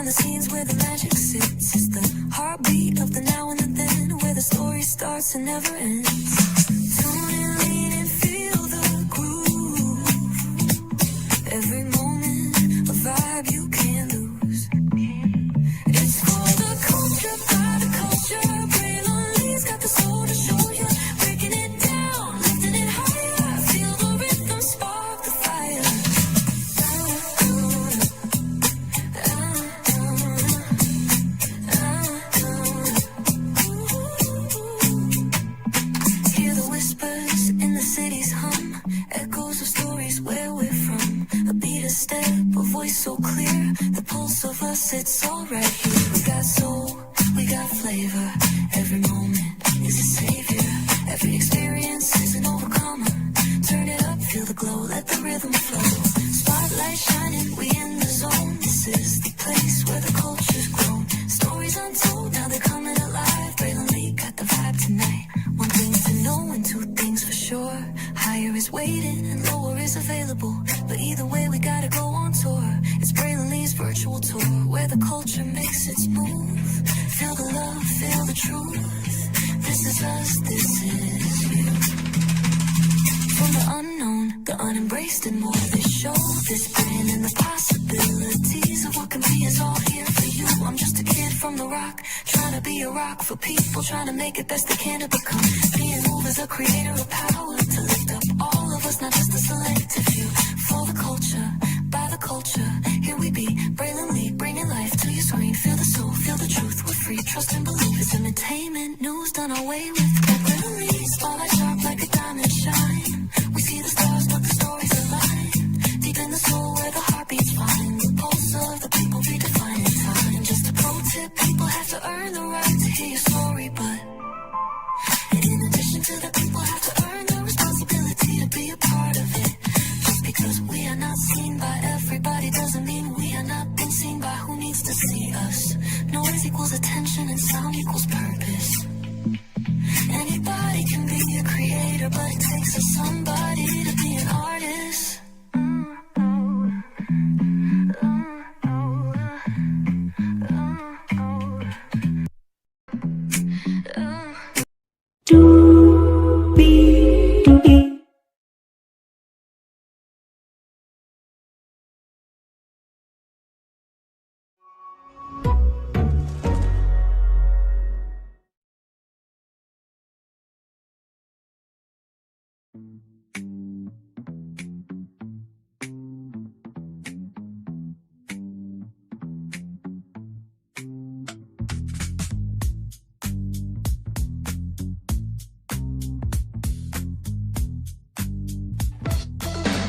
the scenes where the magic sits. It's the heartbeat of the now and the then, where the story starts and never ends. Tune in, lean and feel the groove. Every moment, a vibe you can't lose. It's for the culture, by the culture. Braylon Lee's got the soul to show you. Breaking it down, lifting it higher. Feel the rhythm, spark the fire. Hear the whispers in the city's hum, echoes of stories where we're from. A beat, a step, a voice so clear, the pulse of us, it's all right here. We got soul, we got flavor, every moment is a savior, every experience is an overcomer. Turn it up, feel the glow, let the rhythm flow. Spotlight shining, we in the zone. This is the place where the culture's grown. Stories untold, now they're coming alive. Braylon Lee got the vibe tonight. One thing to know and two things for sure. Higher is waiting and lower is available, but either way we gotta go on tour. It's Braylon Lee's virtual tour, where the culture makes its move. Feel the love, feel the truth. This is us, this is you. From the unknown, the unembraced and more, this show, this brand and the possibilities of what can be is all here for you. I'm just a kid from the rock, trying to be a rock for people, trying to make it best they can to become. Being moved as a creator of power, to lift up all of us, not just a selective few. For the culture, by the culture, here we be, Braylon Lee, bringing life to your screen. Feel the soul, feel the truth, we're free, trust and believe. It's entertainment, news done our way with Braylon Lee. Spotlight sharp like a diamond shine. We see the stars, but the stories align. Deep in the soul where the heartbeats find. The pulse of the people redefining time. Just a pro tip, people have to earn the right to hear your story, but in addition to that, people have to earn the responsibility to be a part of it. Just because we are not seen by everybody doesn't mean we are not being seen by who needs to see us. Noise equals attention and sound equals purpose. Anybody can be a creator, but it takes a somebody to be an artist.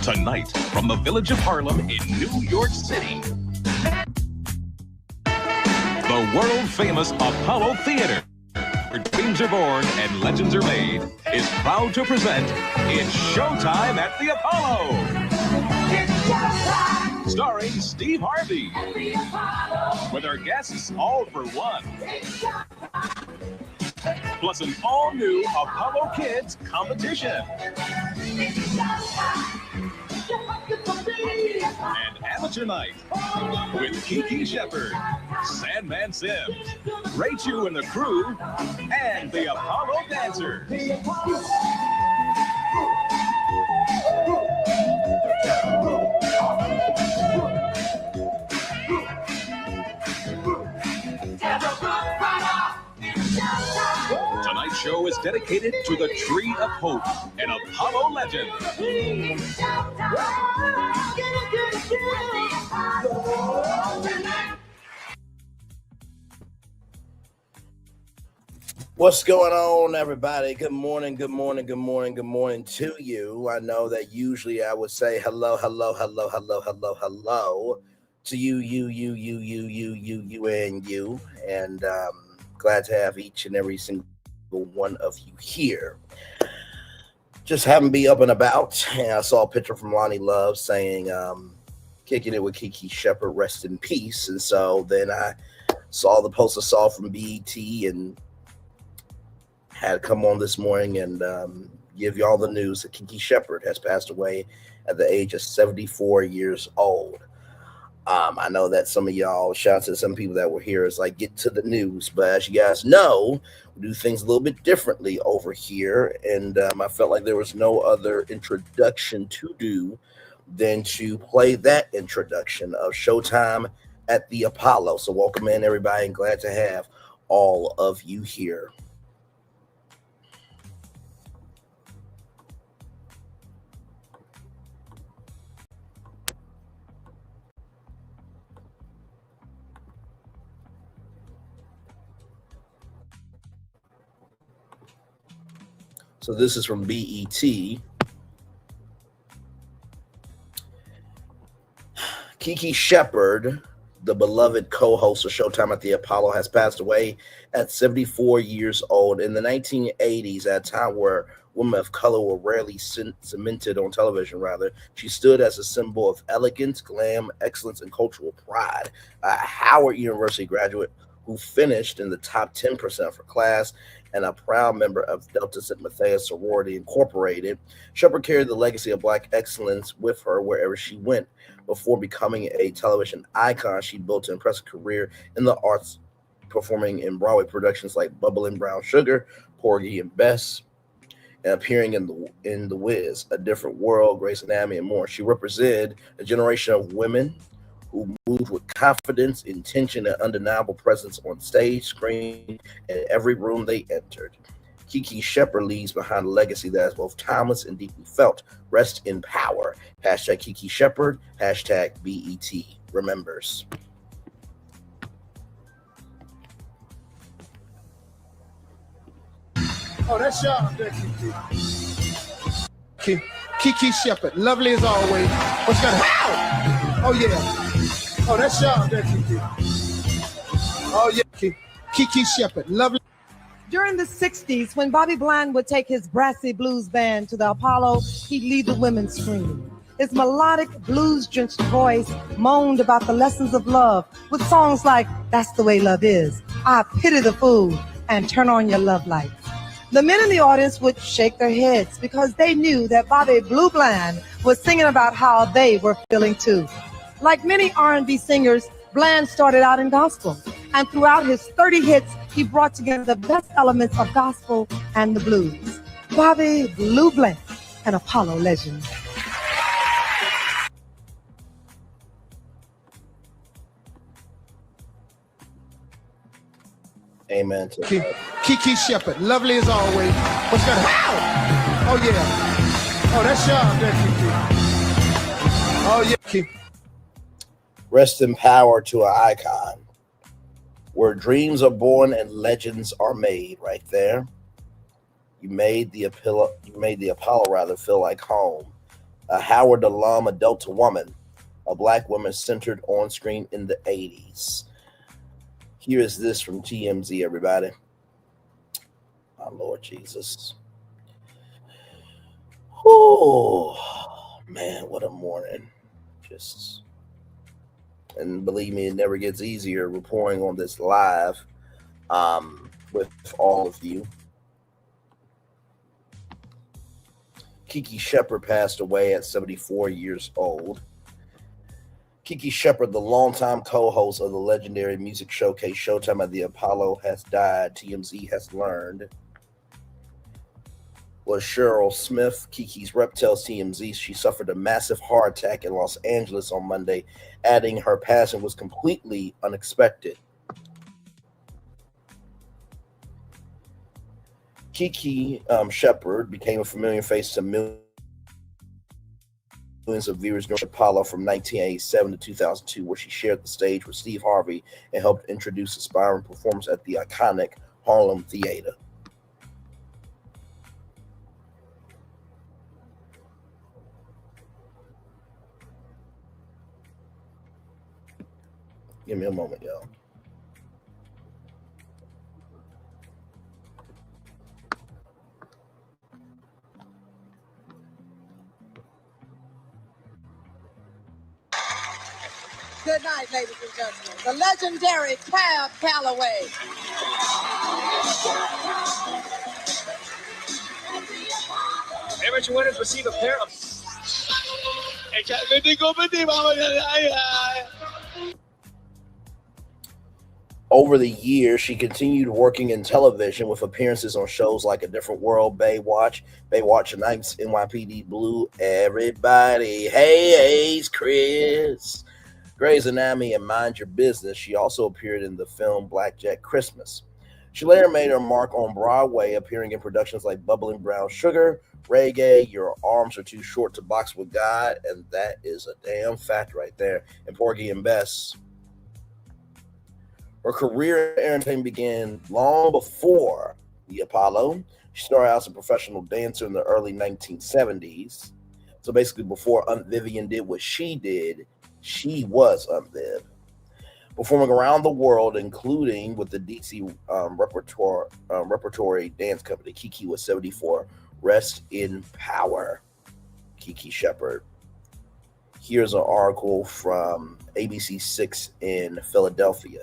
Tonight, from the village of Harlem in New York City, the world-famous Apollo Theater, where dreams are born and legends are made, is proud to present It's Showtime at the Apollo! It's showtime! Starring Steve Harvey, with our guests all for one. Plus an all-new Apollo Kids competition. And amateur night with Kiki Shepard, Sandman Sims, Rachel and the crew, and the Apollo Dancers. Tonight's show is dedicated to the Tree of Hope, an Apollo legend. What's going on, everybody? Good morning, good morning, good morning, good morning to you. I know that usually I would say hello, hello, hello, hello, hello, hello to you, and you. And glad to have each and every single one of you here. Just haven't been up and about. And I saw a picture from Lonnie Love saying, kicking it with Kiki Shepard, rest in peace. And so then I saw the post I saw from BET and had come on this morning and give y'all the news that Kiki Shepard has passed away at the age of 74 years old. I know that some of y'all, shout out to some people that were here, is like, get to the news. But as you guys know, we do things a little bit differently over here. And I felt like there was no other introduction to do than to play that introduction of Showtime at the Apollo. So welcome in, everybody, and glad to have all of you here. So this is from BET. Kiki Shepard, the beloved co-host of Showtime at the Apollo, has passed away at 74 years old. In the 1980s, at a time where women of color were rarely cemented on television, she stood as a symbol of elegance, glam, excellence, and cultural pride. A Howard University graduate who finished in the top 10% of her class and a proud member of Delta Sigma Theta Sorority Incorporated, Shepard carried the legacy of Black excellence with her wherever she went. Before becoming a television icon, she built an impressive career in the arts, performing in Broadway productions like Bubbling Brown Sugar, Porgy and Bess, and appearing in the Wiz, A Different World, Grey's Anatomy, and more. She represented a generation of women who moved with confidence, intention, and undeniable presence on stage, screen, and every room they entered. Kiki Shepard leaves behind a legacy that is both timeless and deeply felt. Rest in power. Hashtag Kiki Shepard. Hashtag BET remembers. Oh, that's y'all. Kiki Shepard, lovely as always. What's got? Oh yeah. Oh, that's y'all. Oh yeah. Kiki Shepard, lovely. During the 60s, when Bobby Bland would take his brassy blues band to the Apollo, he'd lead the women screaming. His melodic, blues-drenched voice moaned about the lessons of love with songs like That's the Way Love Is, I Pity the Fool, and Turn On Your Love Lights. The men in the audience would shake their heads because they knew that Bobby Blue Bland was singing about how they were feeling too. Like many R&B singers, Bland started out in gospel, and throughout his 30 hits, he brought together the best elements of gospel and the blues. Bobby Blue Bland, an Apollo legend. Amen. Kiki Shepard, lovely as always. What's got? Oh yeah. Oh, that's y'all. Oh yeah. Rest in power to an icon. Where dreams are born and legends are made, right there. You made the Apollo feel like home. A Howard alum, a Delta woman, a Black woman centered on screen in the 80s. Here is this from TMZ, everybody. My Lord Jesus. Oh man, what a morning. And believe me, it never gets easier reporting on this live with all of you. Kiki Shepard passed away at 74 years old. Kiki Shepard, the longtime co-host of the legendary music showcase Showtime at the Apollo, has died, TMZ has learned. Was Cheryl Smith, Kiki's rep, tells TMZ she suffered a massive heart attack in Los Angeles on Monday, adding her passing was completely unexpected. Kiki Shepard became a familiar face to millions of viewers during Apollo from 1987 to 2002, where she shared the stage with Steve Harvey and helped introduce aspiring performers at the iconic Harlem Theater. Give me a moment, y'all. Good night, ladies and gentlemen. The legendary Cab Calloway. Amateur winners receive a pair of... Over the years, she continued working in television with appearances on shows like A Different World, Baywatch Nights, NYPD Blue, Everybody, Hey, it's Chris, Grey's Anatomy, and Mind Your Business. She also appeared in the film Blackjack Christmas. She later made her mark on Broadway, appearing in productions like Bubbling Brown Sugar, Reggae, Your Arms Are Too Short to Box with God, and that is a damn fact right there, and Porgy and Bess. Her career in entertainment began long before the Apollo. She started out as a professional dancer in the early 1970s. So basically, before Aunt Vivian did what she did, she was Aunt Viv. Performing around the world, including with the DC repertory dance company. Kiki was 74. Rest in power, Kiki Shepard. Here's an article from ABC 6 in Philadelphia.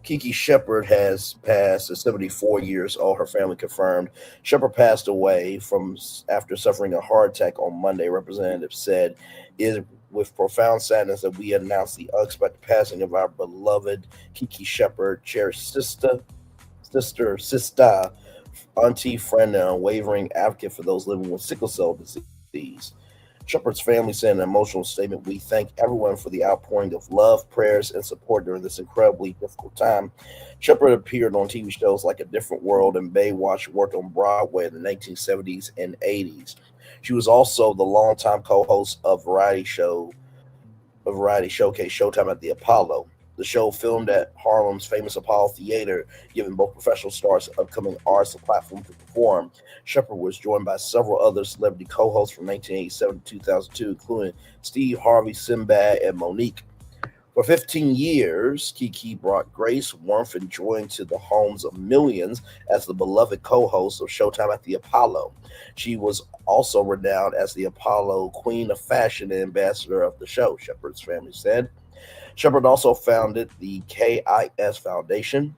Kiki Shepard has passed at 74 years old. Her family confirmed. Shepard passed away after suffering a heart attack on Monday. Representatives said, "It is with profound sadness that we announce the unexpected passing of our beloved Kiki Shepard, cherished sister, auntie, friend, and unwavering advocate for those living with sickle cell disease." Shepard's family said in an emotional statement, "We thank everyone for the outpouring of love, prayers, and support during this incredibly difficult time." Shepard appeared on TV shows like A Different World and Baywatch, worked on Broadway in the 1970s and 80s. She was also the longtime co-host of variety showcase Showtime at the Apollo. The show, filmed at Harlem's famous Apollo Theater, giving both professional stars and upcoming artists a platform to perform. Shepard was joined by several other celebrity co-hosts from 1987 to 2002, including Steve Harvey, Sinbad, and Monique. For 15 years, Kiki brought grace, warmth, and joy into the homes of millions as the beloved co-host of Showtime at the Apollo. She was also renowned as the Apollo Queen of Fashion and ambassador of the show, Shepard's family said. Shepard also founded the KIS Foundation,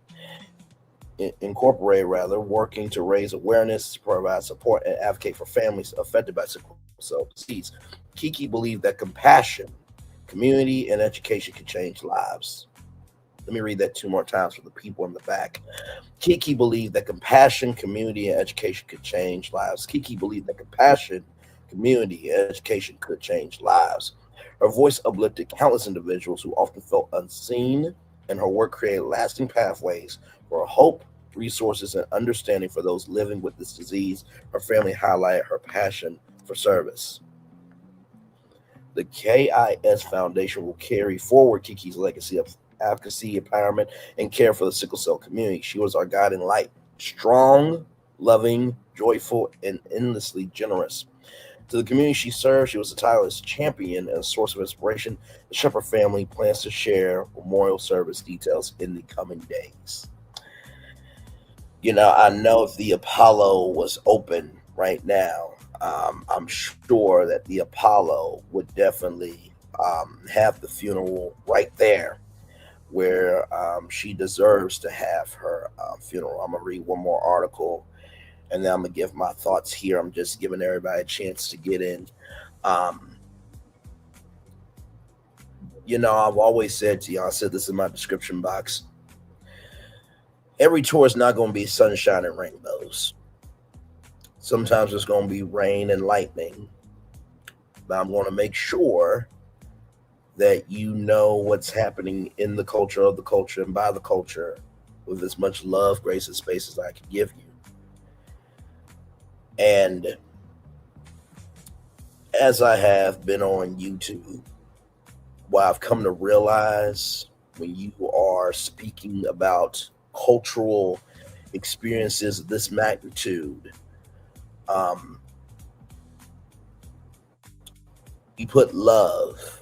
Incorporated, working to raise awareness, provide support, and advocate for families affected by sickle cell disease. Kiki believed that compassion, community, and education could change lives. Let me read that two more times for the people in the back. Kiki believed that compassion, community, and education could change lives. Kiki believed that compassion, community, and education could change lives. Her voice uplifted countless individuals who often felt unseen, and her work created lasting pathways for hope, resources, and understanding for those living with this disease. Her family highlighted her passion for service. The KIS Foundation will carry forward Kiki's legacy of advocacy, empowerment, and care for the sickle cell community. She was our guiding light, strong, loving, joyful, and endlessly generous. To the community she served, she was a tireless champion and a source of inspiration. The Shepard family plans to share memorial service details in the coming days. You know, I know if the Apollo was open right now, I'm sure that the Apollo would definitely have the funeral right there where she deserves to have her funeral. I'm going to read one more article and then I'm going to give my thoughts here. I'm just giving everybody a chance to get in. You know, I've always said to y'all, I said this in my description box, every tour is not going to be sunshine and rainbows. Sometimes it's going to be rain and lightning. But I'm going to make sure that you know what's happening in the culture of the culture and by the culture with as much love, grace, and space as I can give you. And as I have been on YouTube, what I've come to realize when you are speaking about cultural experiences of this magnitude, you put love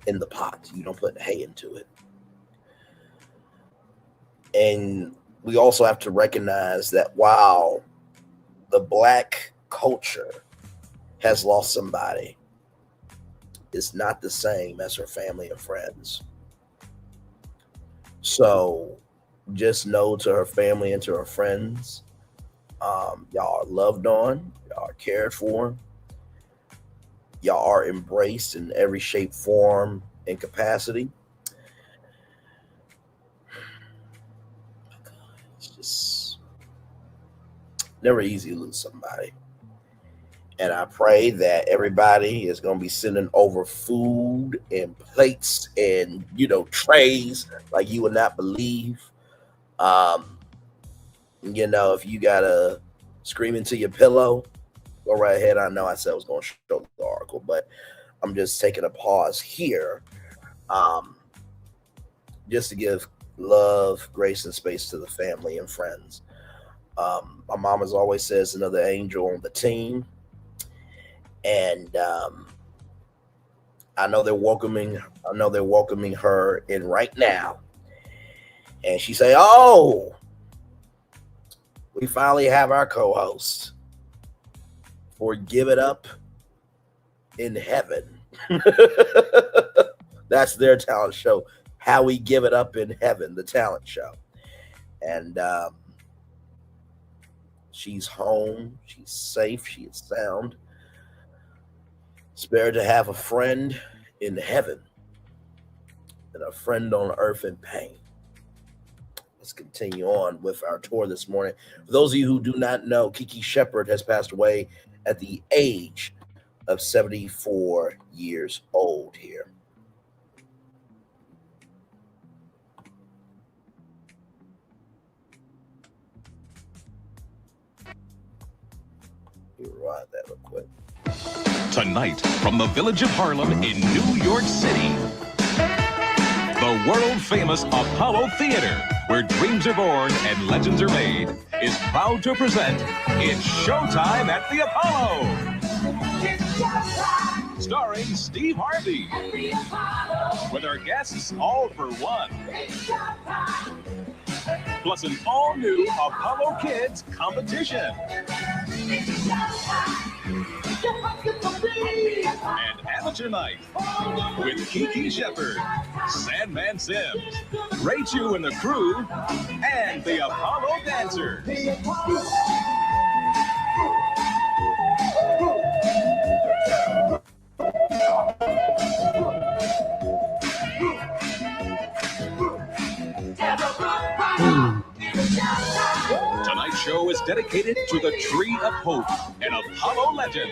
in the pot. You don't put hate into it. And we also have to recognize that while the Black culture has lost somebody, it's not the same as her family and friends. So just know, to her family and to her friends, y'all are loved on, Y'all are cared for. Y'all are embraced in every shape, form, and capacity. It's just never easy to lose somebody. And I pray that everybody is going to be sending over food and plates and, trays like you would not believe. Um, if you got to scream into your pillow, go right ahead. I know I said I was going to show the article, but I'm just taking a pause here just to give love, grace, and space to the family and friends. My mom has always says another angel on the team. And I know they're welcoming her in right now. And she say, "Oh, we finally have our co-host for Give It Up in Heaven." That's their talent show. How We Give It Up in Heaven, the talent show. And she's home. She's safe. She is sound. Spared to have a friend in heaven and a friend on earth in pain. Let's continue on with our tour this morning. For those of you who do not know, Kiki Shepard has passed away at the age of 74 years old here. Rewind that real quick. Tonight, from the village of Harlem in New York City, the world-famous Apollo Theater, where dreams are born and legends are made, is proud to present It's Showtime at the Apollo. Starring Steve Harvey, with our guests all for one. Plus an all-new Apollo Kids competition. And amateur night with Kiki Shepard, Sandman Sims, Ray Chu and the crew, and the Apollo Dancers. Tonight's show is dedicated to the Tree of Hope, an Apollo legend.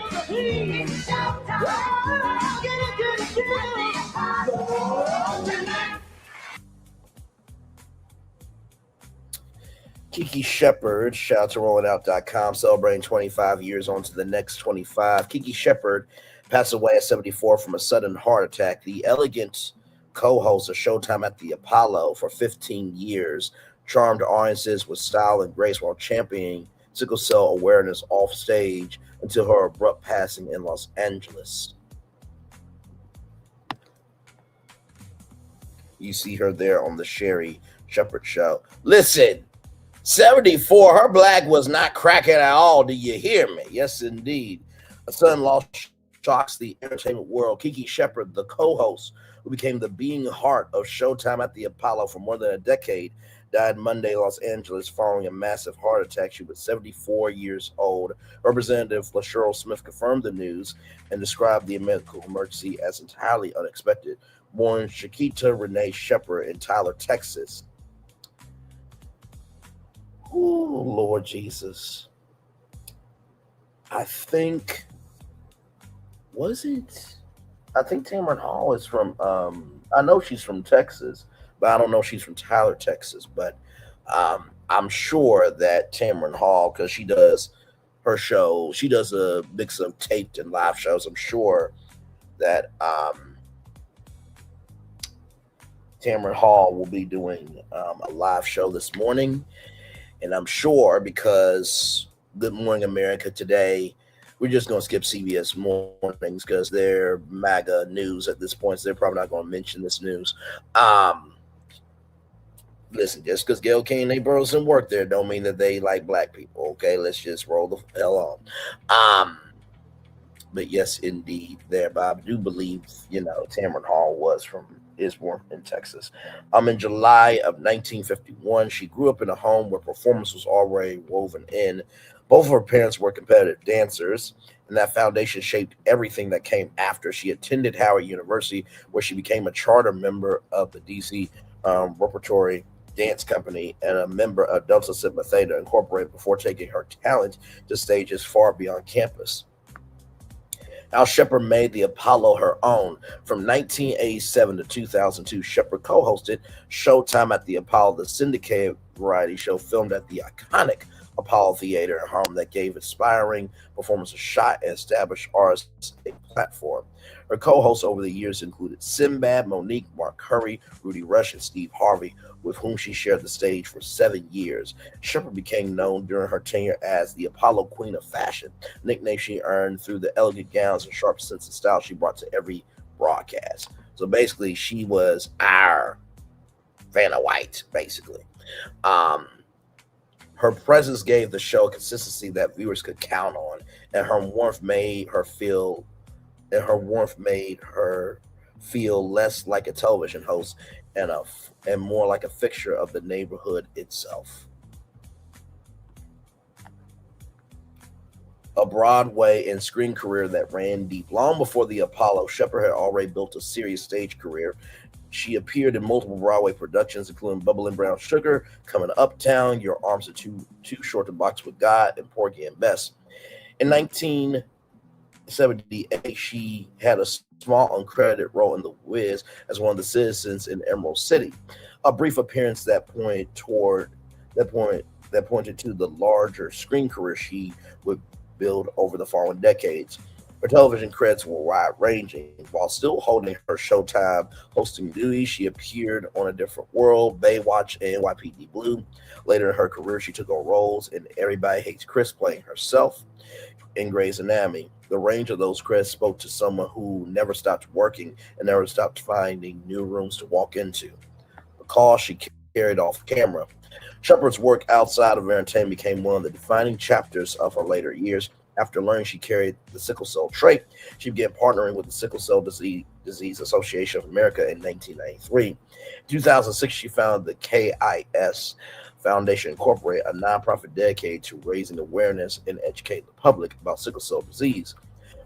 Kiki Shepard, shout out to rollingout.com, celebrating 25 years on to the next 25. Kiki Shepard passed away at 74 from a sudden heart attack. The elegant co-host of Showtime at the Apollo for 15 years, charmed audiences with style and grace while championing sickle cell awareness off stage until her abrupt passing in Los Angeles. You see her there on the Sherry Shepard show. Listen, 74, her black was not cracking at all. Do you hear me? Yes, indeed. A sudden loss shocks the entertainment world. Kiki Shepard, the co-host, who became the beating heart of Showtime at the Apollo for more than a decade, died Monday in Los Angeles following a massive heart attack. She was 74 years old. Representative LaSheryl Smith confirmed the news and described the medical emergency as entirely unexpected. Born Shakita Renee Shepard in Tyler, Texas. Oh, Lord Jesus. I think Tamron Hall is from, I know she's from Texas, but I don't know if she's from Tyler, Texas. But I'm sure that Tamron Hall, because she does her show, she does a mix of taped and live shows. I'm sure that Tamron Hall will be doing a live show this morning. And I'm sure because Good Morning America today, we're just going to skip CBS mornings because they're MAGA news at this point. So they're probably not going to mention this news. Listen, just because Gayle King and Burleson work there don't mean that they like black people. Okay, let's just roll the hell on. But yes, indeed, there. But I do believe, Tamron Hall is born in Texas. In July of 1951, she grew up in a home where performance was already woven in. Both of her parents were competitive dancers, and that foundation shaped everything that came after. She attended Howard University, where she became a charter member of the DC Repertory Dance Company and a member of Delta Sigma Theta Incorporated before taking her talent to stages far beyond campus. Al Shepard made the Apollo her own. From 1987 to 2002, Shepard co-hosted Showtime at the Apollo, the syndicated variety show filmed at the iconic Apollo Theater in Harlem that gave aspiring performers a shot and established artists a platform. Her co-hosts over the years included Sinbad, Monique, Mark Curry, Rudy Rush, and Steve Harvey, with whom she shared the stage for 7 years. Shepard became known during her tenure as the Apollo Queen of Fashion, a nickname she earned through the elegant gowns and sharp sense of style she brought to every broadcast. So basically, she was our Vanna White, basically. Her presence gave the show a consistency that viewers could count on, and her warmth made her feel less like a television host and more like a fixture of the neighborhood itself. A Broadway and screen career that ran deep. Long before the Apollo, Shepard had already built a serious stage career. She appeared in multiple Broadway productions, including Bubble and Brown Sugar, Coming to Uptown, Your Arms Are Too Short to Box with God, and Porgy and Bess. In 1978, she had a small uncredited role in The Wiz as one of the citizens in Emerald City, a brief appearance that pointed to the larger screen career she would build over the following decades. Her television credits were wide-ranging. While still holding her Showtime hosting duties, she appeared on A Different World, Baywatch, and NYPD Blue. Later in her career, she took on roles in Everybody Hates Chris, playing herself in Grey's Anatomy. The range of those credits spoke to someone who never stopped working and never stopped finding new rooms to walk into. The call she carried off camera. Shepard's work outside of entertainment became one of the defining chapters of her later years. After learning she carried the sickle cell trait, she began partnering with the Sickle Cell Disease Association of America in 1993. In 2006, she founded the KIS Foundation Incorporated, a nonprofit dedicated to raising awareness and educating the public about sickle cell disease.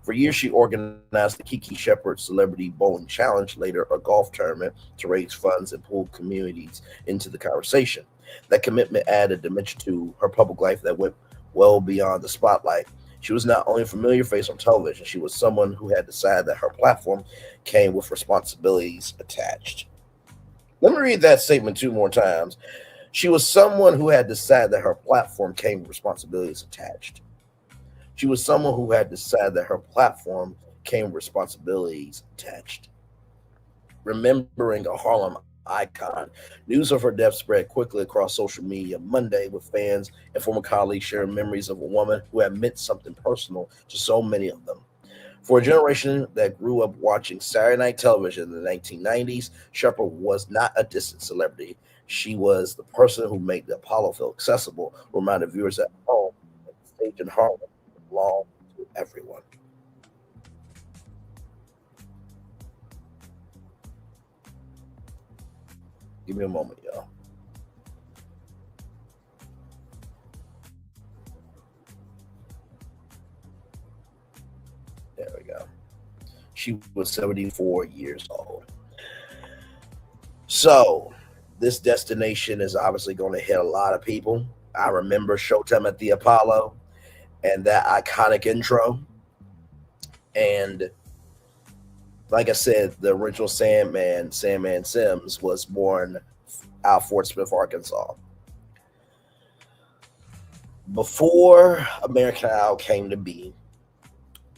For years, she organized the Kiki Shepard Celebrity Bowling Challenge, later a golf tournament, to raise funds and pull communities into the conversation. That commitment added a dimension to her public life that went well beyond the spotlight. She was not only a familiar face on television, she was someone who had decided that her platform came with responsibilities attached. Let me read that statement 2 more times. She was someone who had decided that her platform came with responsibilities attached. She was someone who had decided that her platform came with responsibilities attached. Remembering a Harlem icon, news of her death spread quickly across social media Monday, with fans and former colleagues sharing memories of a woman who had meant something personal to so many of them. For a generation that grew up watching Saturday night television in the 1990s, Shepard was not a distant celebrity. She was the person who made the Apollo feel accessible, reminded viewers at home that the stage in Harlem belonged to everyone. Give me a moment, y'all. There we go. She was 74 years old. So, this destination is obviously going to hit a lot of people. I remember Showtime at the Apollo and that iconic intro. And like I said, the original Sandman Sims, was born out of Fort Smith, Arkansas. Before American Idol came to be,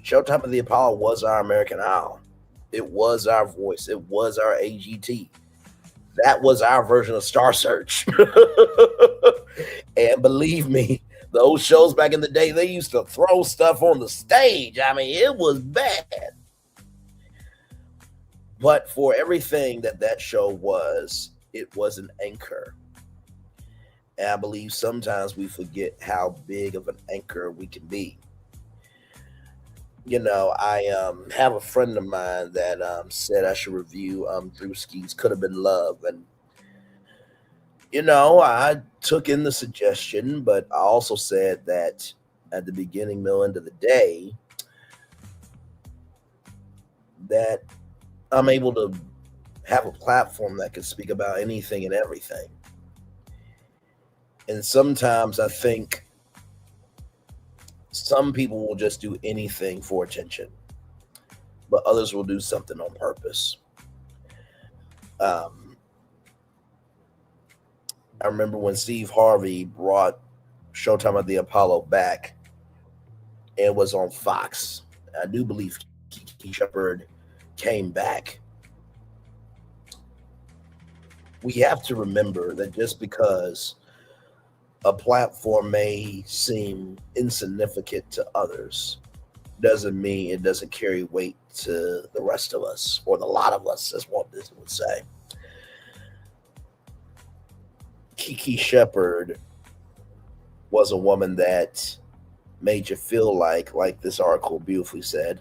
Showtime at the Apollo was our American Idol. It was our voice. It was our AGT. That was our version of Star Search. And believe me, those shows back in the day, they used to throw stuff on the stage. I mean, it was bad. But for everything that show was, it was an anchor. And I believe sometimes we forget how big of an anchor we can be. You know, I have a friend of mine that said I should review Drewski's Could Have Been Love. And, you know, I took in the suggestion, but I also said that at the beginning, middle, end of the day, that I'm able to have a platform that can speak about anything and everything. And sometimes I think some people will just do anything for attention, but others will do something on purpose. Um, I remember when Steve Harvey brought Showtime at the Apollo back, it was on Fox. I do believe Kiki Shepard came back. We have to remember that just because a platform may seem insignificant to others doesn't mean it doesn't carry weight to the rest of us, or the lot of us, as Walt Disney would say. Kiki Shepard was a woman that made you feel like this article beautifully said,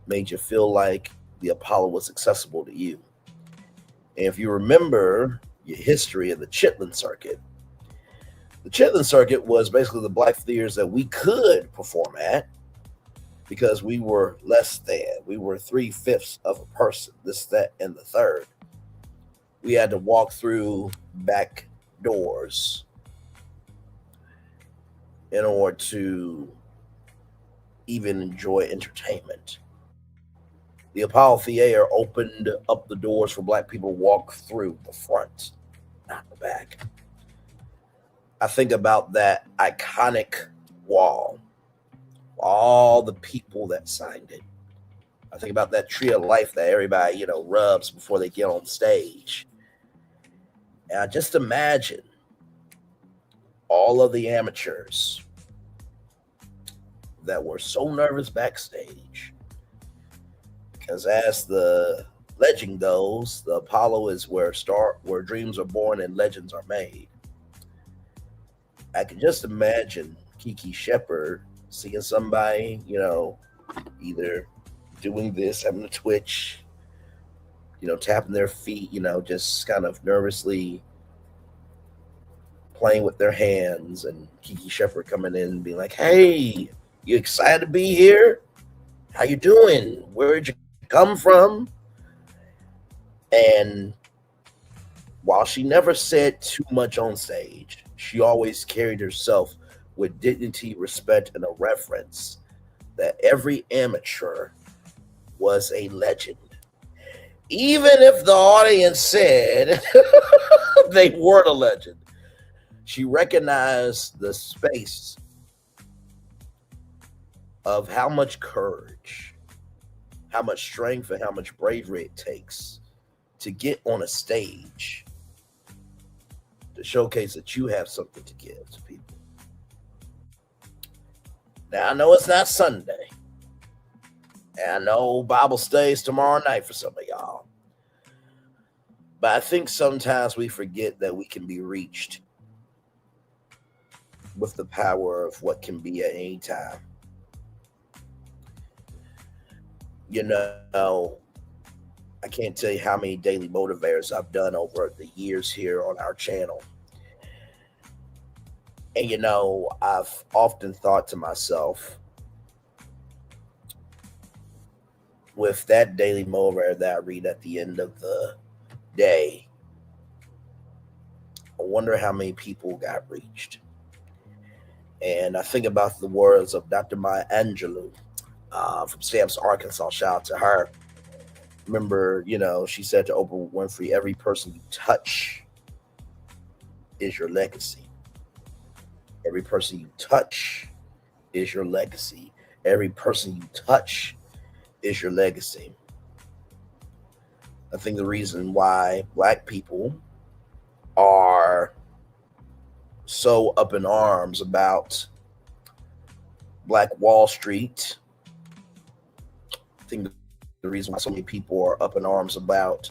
made you feel like the Apollo was accessible to you. And if you remember your history of the Chitlin Circuit was basically the black theaters that we could perform at because we were less than. We were 3/5 of a person, this, that, and the third. We had to walk through back doors in order to even enjoy entertainment. The Apollo Theater opened up the doors for black people to walk through the front, not the back. I think about that iconic wall, all the people that signed it. I think about that tree of life that everybody, rubs before they get on stage. And I just imagine all of the amateurs that were so nervous backstage. Because as the legend goes, the Apollo is where dreams are born and legends are made. I can just imagine Kiki Shepard seeing somebody, either doing this, having a twitch, tapping their feet, just kind of nervously playing with their hands, and Kiki Shepard coming in and being like, "Hey, you excited to be here? How you doing? Where'd you come from?" And while she never said too much on stage, she always carried herself with dignity, respect, and a reverence that every amateur was a legend. Even if the audience said they weren't a legend, she recognized the space of how much courage, how much strength, and how much bravery it takes to get on a stage to showcase that you have something to give to people. Now, I know it's not Sunday, and I know Bible studies tomorrow night for some of y'all, but I think sometimes we forget that we can be reached with the power of what can be at any time. I can't tell you how many daily motivators I've done over the years here on our channel. And, I've often thought to myself, with that daily motivator that I read at the end of the day, I wonder how many people got reached. And I think about the words of Dr. Maya Angelou from Stamps, Arkansas. Shout out to her. Remember, she said to Oprah Winfrey, "Every person you touch is your legacy. Every person you touch is your legacy. Every person you touch is your legacy." I think the reason why black people are so up in arms about Black Wall Street, I think the reason why so many people are up in arms about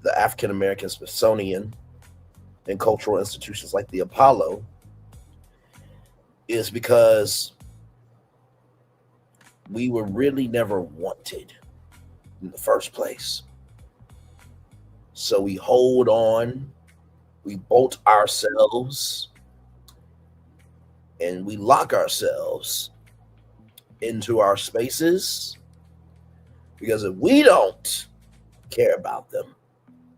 the African American Smithsonian and cultural institutions like the Apollo is because we were really never wanted in the first place. So we hold on, we bolt ourselves, and we lock ourselves into our spaces, because if we don't care about them,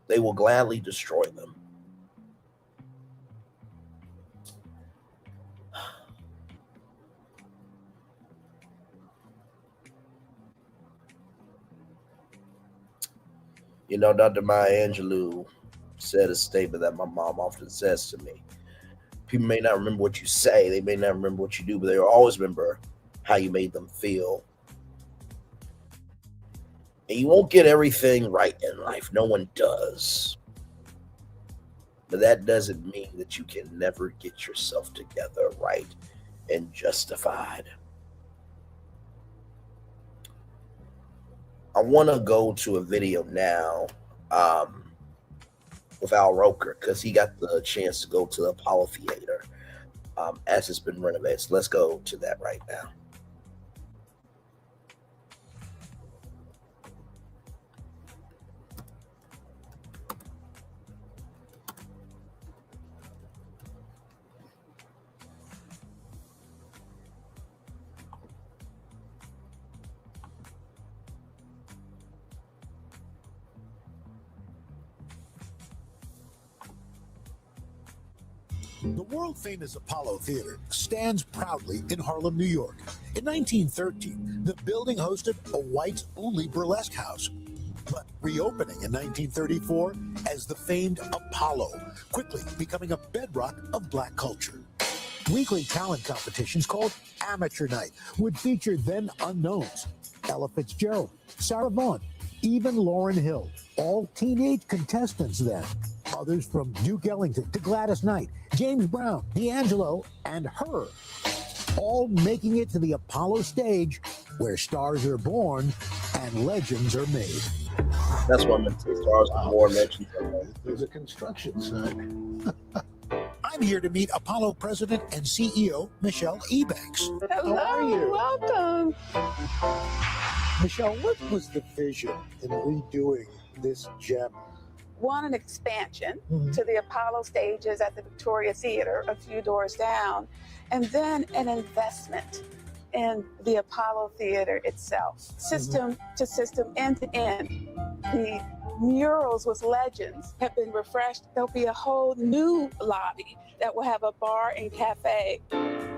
they will gladly destroy them. You know, Dr. Maya Angelou said a statement that my mom often says to me. People may not remember what you say, they may not remember what you do, but they will always remember how you made them feel. And you won't get everything right in life. No one does. But that doesn't mean that you can never get yourself together right and justified. I want to go to a video now with Al Roker, because he got the chance to go to the Apollo Theater as it's been renovated. So let's go to that right now. The world-famous Apollo Theater stands proudly in Harlem, New York. In 1913, the building hosted a whites-only burlesque house, but reopening in 1934 as the famed Apollo, quickly becoming a bedrock of black culture. Weekly talent competitions called Amateur Night would feature then unknowns: Ella Fitzgerald, Sarah Vaughan, even Lauryn Hill, all teenage contestants then. Others from Duke Ellington to Gladys Knight, James Brown, D'Angelo, and Her, all making it to the Apollo stage, where stars are born and legends are made. That's what makes the stars are born legends are made. There's a construction site. I'm here to meet Apollo President and CEO Michelle Ebanks. Hello, How are you? welcome. Michelle, what was the vision in redoing this gem? One, an expansion to the Apollo stages at the Victoria Theater a few doors down, and then an investment in the Apollo Theater itself, system to system, end to end. The murals with legends have been refreshed. There'll be a whole new lobby that will have a bar and cafe.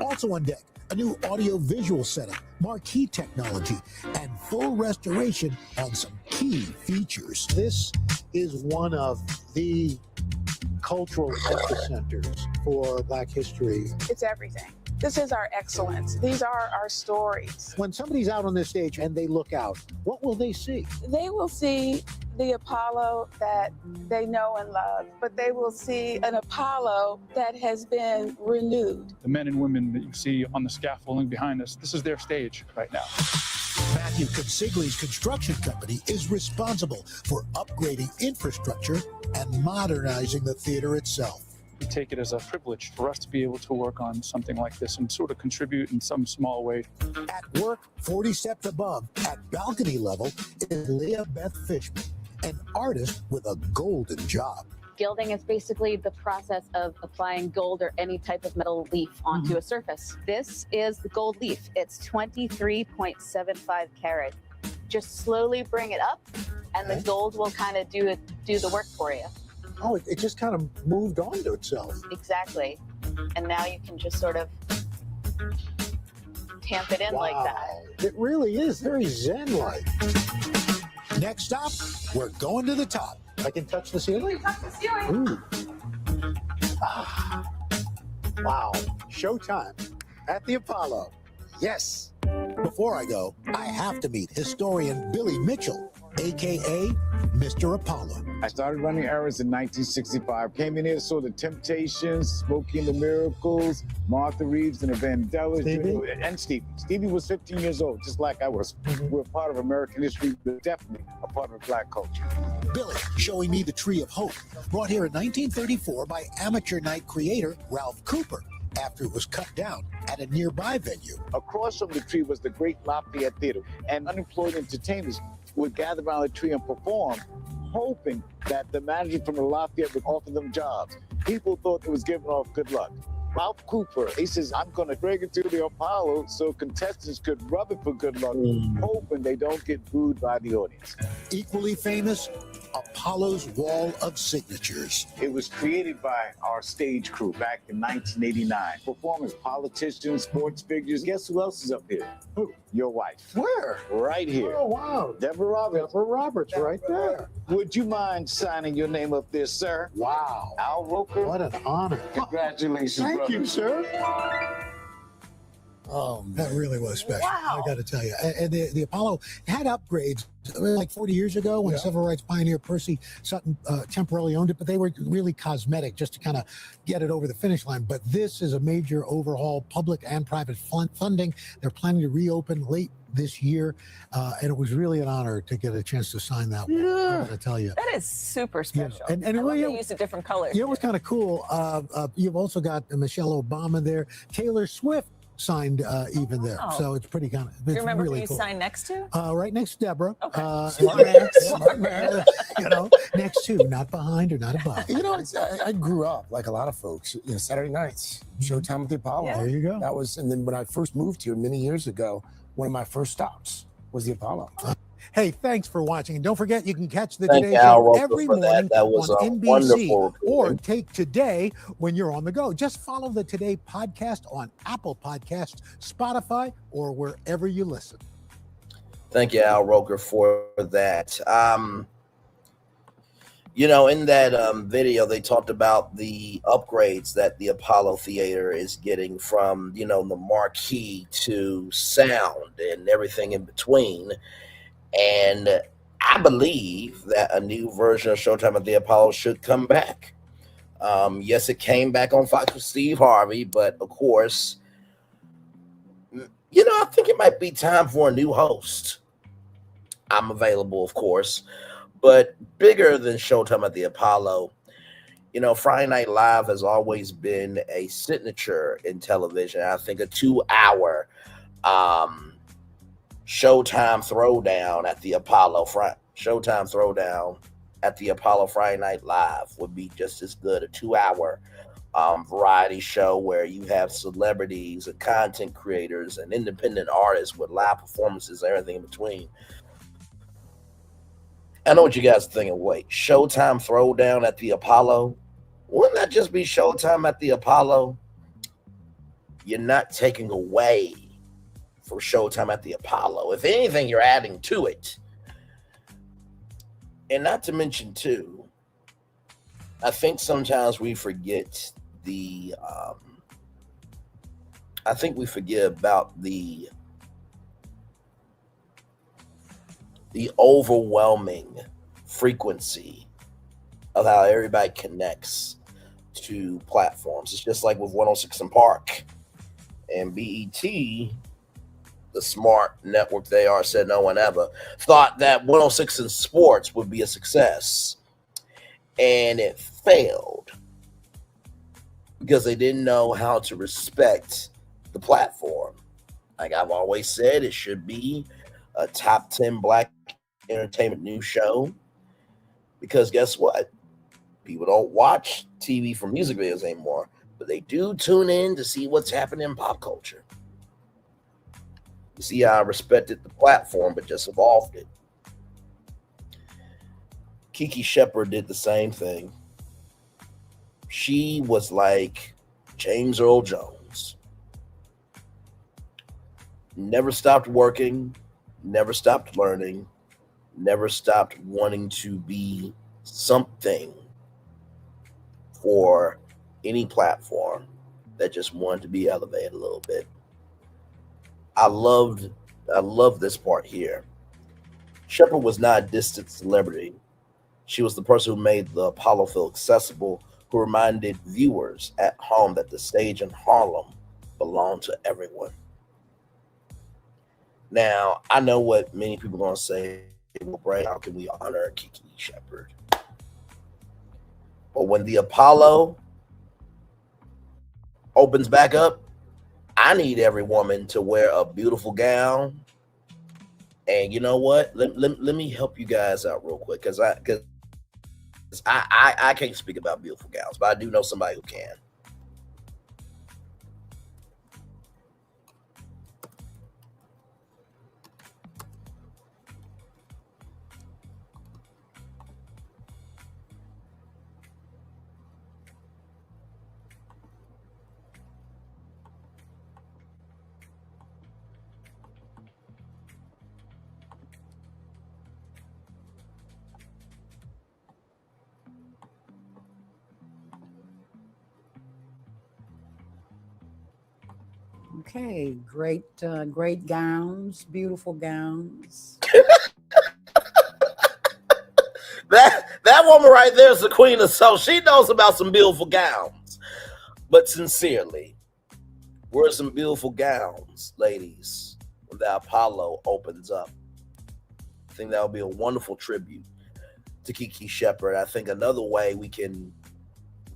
Also on deck, a new audio-visual setup, marquee technology, and full restoration on some key features. This is one of the cultural epicenters for Black history. It's everything. This is our excellence. These are our stories. When somebody's out on this stage and they look out, what will they see? They will see the Apollo that they know and love, but they will see an Apollo that has been renewed. The men and women that you see on the scaffolding behind us, this is their stage right now. Matthew Consigli's construction company is responsible for upgrading infrastructure and modernizing the theater itself. We take it as a privilege for us to be able to work on something like this and sort of contribute in some small way. At work, 40 steps above, at balcony level, is Leah Beth Fishman, an artist with a golden job. Gilding is basically the process of applying gold or any type of metal leaf onto a surface. This is the gold leaf. It's 23.75 carat. Just slowly bring it up, and the gold will kind of do the work for you. Oh, it just kind of moved on to itself. Exactly. And now you can just sort of tamp it in like that. It really is very zen-like. Next stop, we're going to the top. I can touch the ceiling? Touch the ceiling. Ooh. Ah. Wow. Showtime at the Apollo. Yes. Before I go, I have to meet historian Billy Mitchell, a.k.a. Mr. Apollo. I started running errands in 1965. Came in here, saw the Temptations, Smokey and the Miracles, Martha Reeves and the Vandellas, and Stevie. Stevie was 15 years old, just like I was. We're part of American history, but definitely a part of Black culture. Billy showing me the Tree of Hope, brought here in 1934 by Amateur Night creator Ralph Cooper, after it was cut down at a nearby venue. Across from the tree was the Great Lafayette Theater, and unemployed entertainers would gather around the tree and perform, hoping that the manager from the Lafayette would offer them jobs. People thought it was giving off good luck. Ralph Cooper. He says, I'm going to bring it to the Apollo so contestants could rub it for good luck, hoping they don't get booed by the audience. Equally famous, Apollo's Wall of Signatures. It was created by our stage crew back in 1989. Performers, politicians, sports figures. Guess who else is up here? Who? Your wife. Where? Right here. Oh, wow. Deborah Roberts. Deborah Roberts right there. Would you mind signing your name up there, sir? Wow. Al Roker. What an honor. Congratulations, Thank brother. you, sir. Oh, that really was special. Wow. I got to tell you. And the Apollo had upgrades like 40 years ago when civil rights pioneer Percy Sutton temporarily owned it, but they were really cosmetic just to kind of get it over the finish line. But this is a major overhaul, public and private funding. They're planning to reopen late this year, and it was really an honor to get a chance to sign that one. I got to tell you. That is super special. And I love really, they used a different color. You know what's kind of cool? You've also got Michelle Obama there. Taylor Swift signed even there. Wow. So it's pretty kind of, Do you remember really who you cool. signed next to? Right next to Deborah. Okay. Smart man. You know, next to, not behind or not above. You know, I grew up like a lot of folks. You know, Saturday nights, Showtime at the Apollo. Yeah. There you go. That was, and then when I first moved here many years ago, one of my first stops was the Apollo. Hey, thanks for watching. And don't forget, you can catch the Thank Today Al Show Roker every for that. morning That was on a NBC wonderful or reporting. take Today when you're on the go. Just follow the Today podcast on Apple Podcasts, Spotify, or wherever you listen. Thank you, Al Roker, for that. You know, in that video, they talked about the upgrades that the Apollo Theater is getting from, you know, the marquee to sound and everything in between. And I believe that a new version of Showtime at the Apollo should come back. Yes, it came back on Fox with Steve Harvey, but of course, you know, I think it might be time for a new host. I'm available, of course, but bigger than Showtime at the Apollo, you know, Friday Night Live has always been a signature in television. I think a 2-hour Showtime Throwdown at the Apollo, Showtime Throwdown at the Apollo Friday Night Live would be just as good. A 2-hour variety show where you have celebrities and content creators and independent artists with live performances and everything in between. I know what you guys are thinking. Wait, Showtime Throwdown at the Apollo? Wouldn't that just be Showtime at the Apollo? You're not taking away from Showtime at the Apollo. If anything, you're adding to it. And not to mention, too, I think sometimes we forget about the overwhelming frequency of how everybody connects to platforms. It's just like with 106 and Park and BET, the smart network they are, said no one ever thought that 106 and Sports would be a success, and it failed because they didn't know how to respect the platform. Like I've always said, it should be a top 10 Black entertainment news show, because guess what? People don't watch TV for music videos anymore, but they do tune in to see what's happening in pop culture. You see how I respected the platform, but just evolved it. Kiki Shepard did the same thing. She was like James Earl Jones. Never stopped working, never stopped learning, never stopped wanting to be something for any platform that just wanted to be elevated a little bit. I love this part here. Shepard was not a distant celebrity. She was the person who made the Apollo feel accessible, who reminded viewers at home that the stage in Harlem belonged to everyone. Now, I know what many people are going to say, well, Bray, how can we honor Kiki Shepard? But when the Apollo opens back up, I need every woman to wear a beautiful gown. And you know what? Let me help you guys out real quick, because I can't speak about beautiful gowns, but I do know somebody who can. Okay, great gowns, beautiful gowns. That woman right there is the queen of soul. She knows about some beautiful gowns. But sincerely, wear some beautiful gowns, ladies, when the Apollo opens up. I think that would be a wonderful tribute to Kiki Shepard. I think another way we can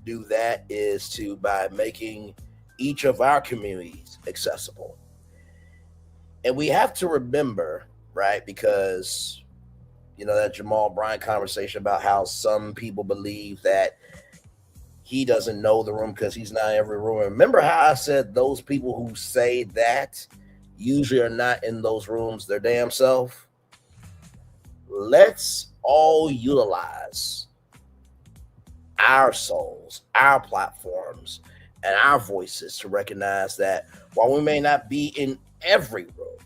do that is by making each of our communities accessible. And we have to remember, right, because that Jamal Bryant conversation about how some people believe that he doesn't know the room because he's not in every room. Remember how I said those people who say that usually are not in those rooms their damn self? Let's all utilize our souls, our platforms, and our voices to recognize that while we may not be in every room,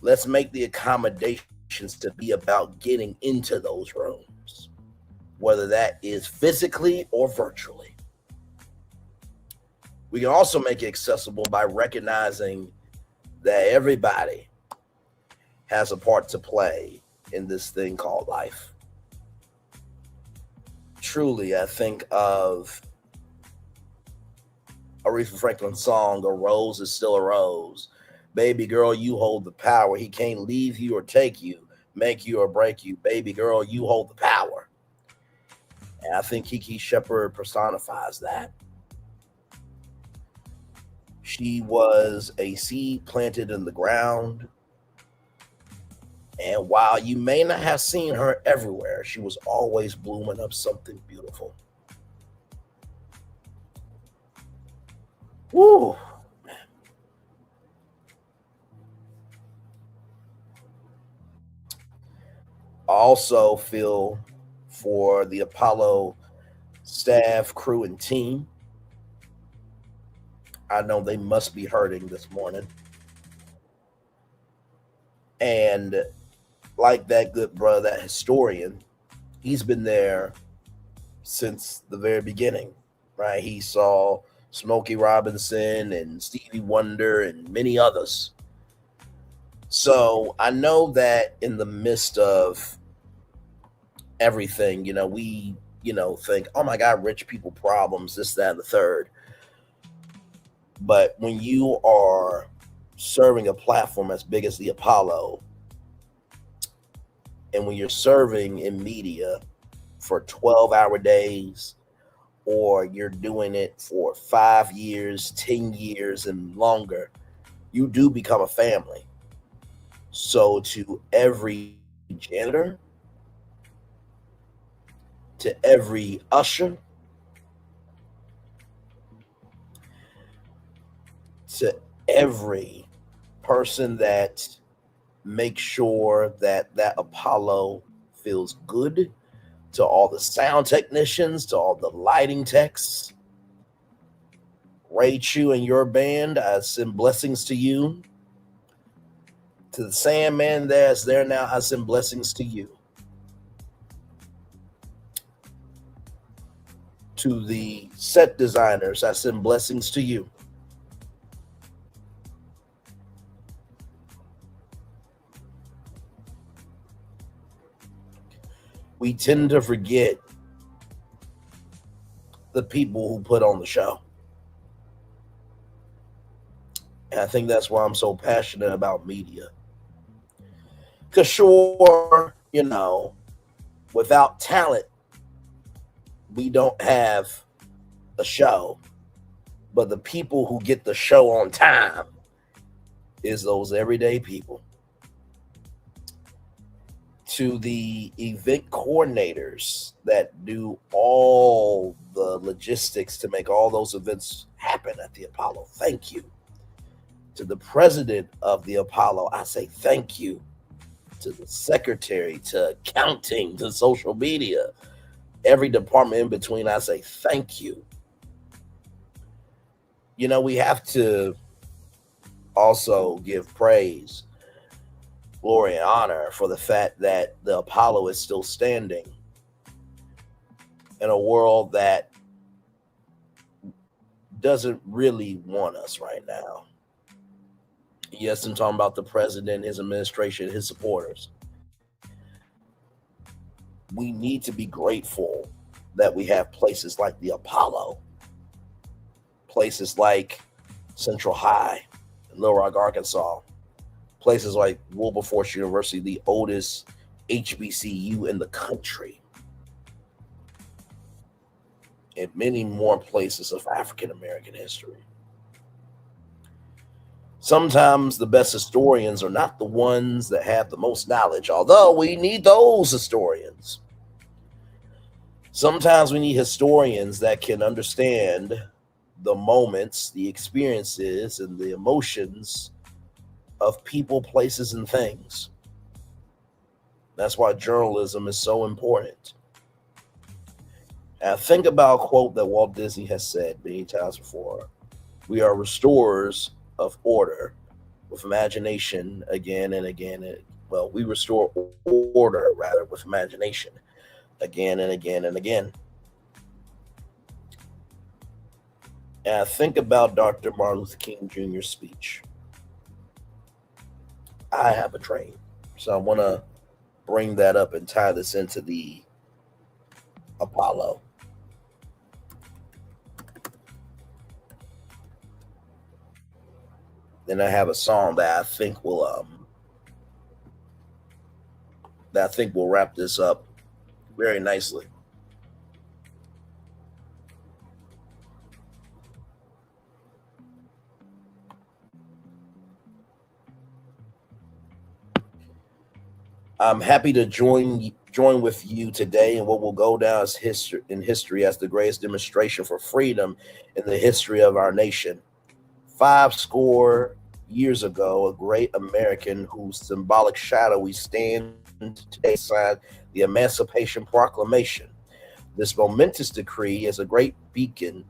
let's make the accommodations to be about getting into those rooms, whether that is physically or virtually. We can also make it accessible by recognizing that everybody has a part to play in this thing called life. Truly, I think of Aretha Franklin's song, "A Rose is Still a Rose." Baby girl, you hold the power. He can't leave you or take you, make you or break you. Baby girl, you hold the power. And I think Kiki Shepard personifies that. She was a seed planted in the ground. And while you may not have seen her everywhere, she was always blooming up something beautiful. Woo! I also feel for the Apollo staff, crew, and team. I know they must be hurting this morning. And like that good brother, that historian, he's been there since the very beginning, right? He saw Smokey Robinson and Stevie Wonder and many others. So I know that in the midst of everything, we, think, oh my God, rich people problems, this, that, and the third. But when you are serving a platform as big as the Apollo, and when you're serving in media for 12-hour days, or you're doing it for 5 years, 10 years, and longer, you do become a family. So to every janitor, to every usher, to every person that makes sure that Apollo feels good, to all the sound technicians, to all the lighting techs, Ray Chu and your band, I send blessings to you. To the Sandman that's there now, I send blessings to you. To the set designers, I send blessings to you. We tend to forget the people who put on the show. And I think that's why I'm so passionate about media. Because sure, without talent, we don't have a show. But the people who get the show on time is those everyday people. To the event coordinators that do all the logistics to make all those events happen at the Apollo, thank you. To the president of the Apollo, I say thank you. To the secretary, to accounting, to social media, every department in between, I say thank you. We have to also give praise, glory, and honor for the fact that the Apollo is still standing in a world that doesn't really want us right now. Yes, I'm talking about the president, his administration, his supporters. We need to be grateful that we have places like the Apollo, places like Central High in Little Rock, Arkansas, places like Wilberforce University, the oldest HBCU in the country, and many more places of African American history. Sometimes the best historians are not the ones that have the most knowledge, although we need those historians. Sometimes we need historians that can understand the moments, the experiences, and the emotions of people, places, and things. That's why journalism is so important. And think about a quote that Walt Disney has said many times before. We are restorers of order with imagination again and again. Well, we restore order rather with imagination again and again and again. And I think about Dr. Martin Luther King Jr.'s speech. I have a dream. So I want to bring that up and tie this into the Apollo. Then I have a song that I think will wrap this up very nicely. I'm happy to join with you today in what will go down as history as the greatest demonstration for freedom in the history of our nation. 50 years ago, a great American whose symbolic shadow we stand today signed the Emancipation Proclamation. This momentous decree is a great beacon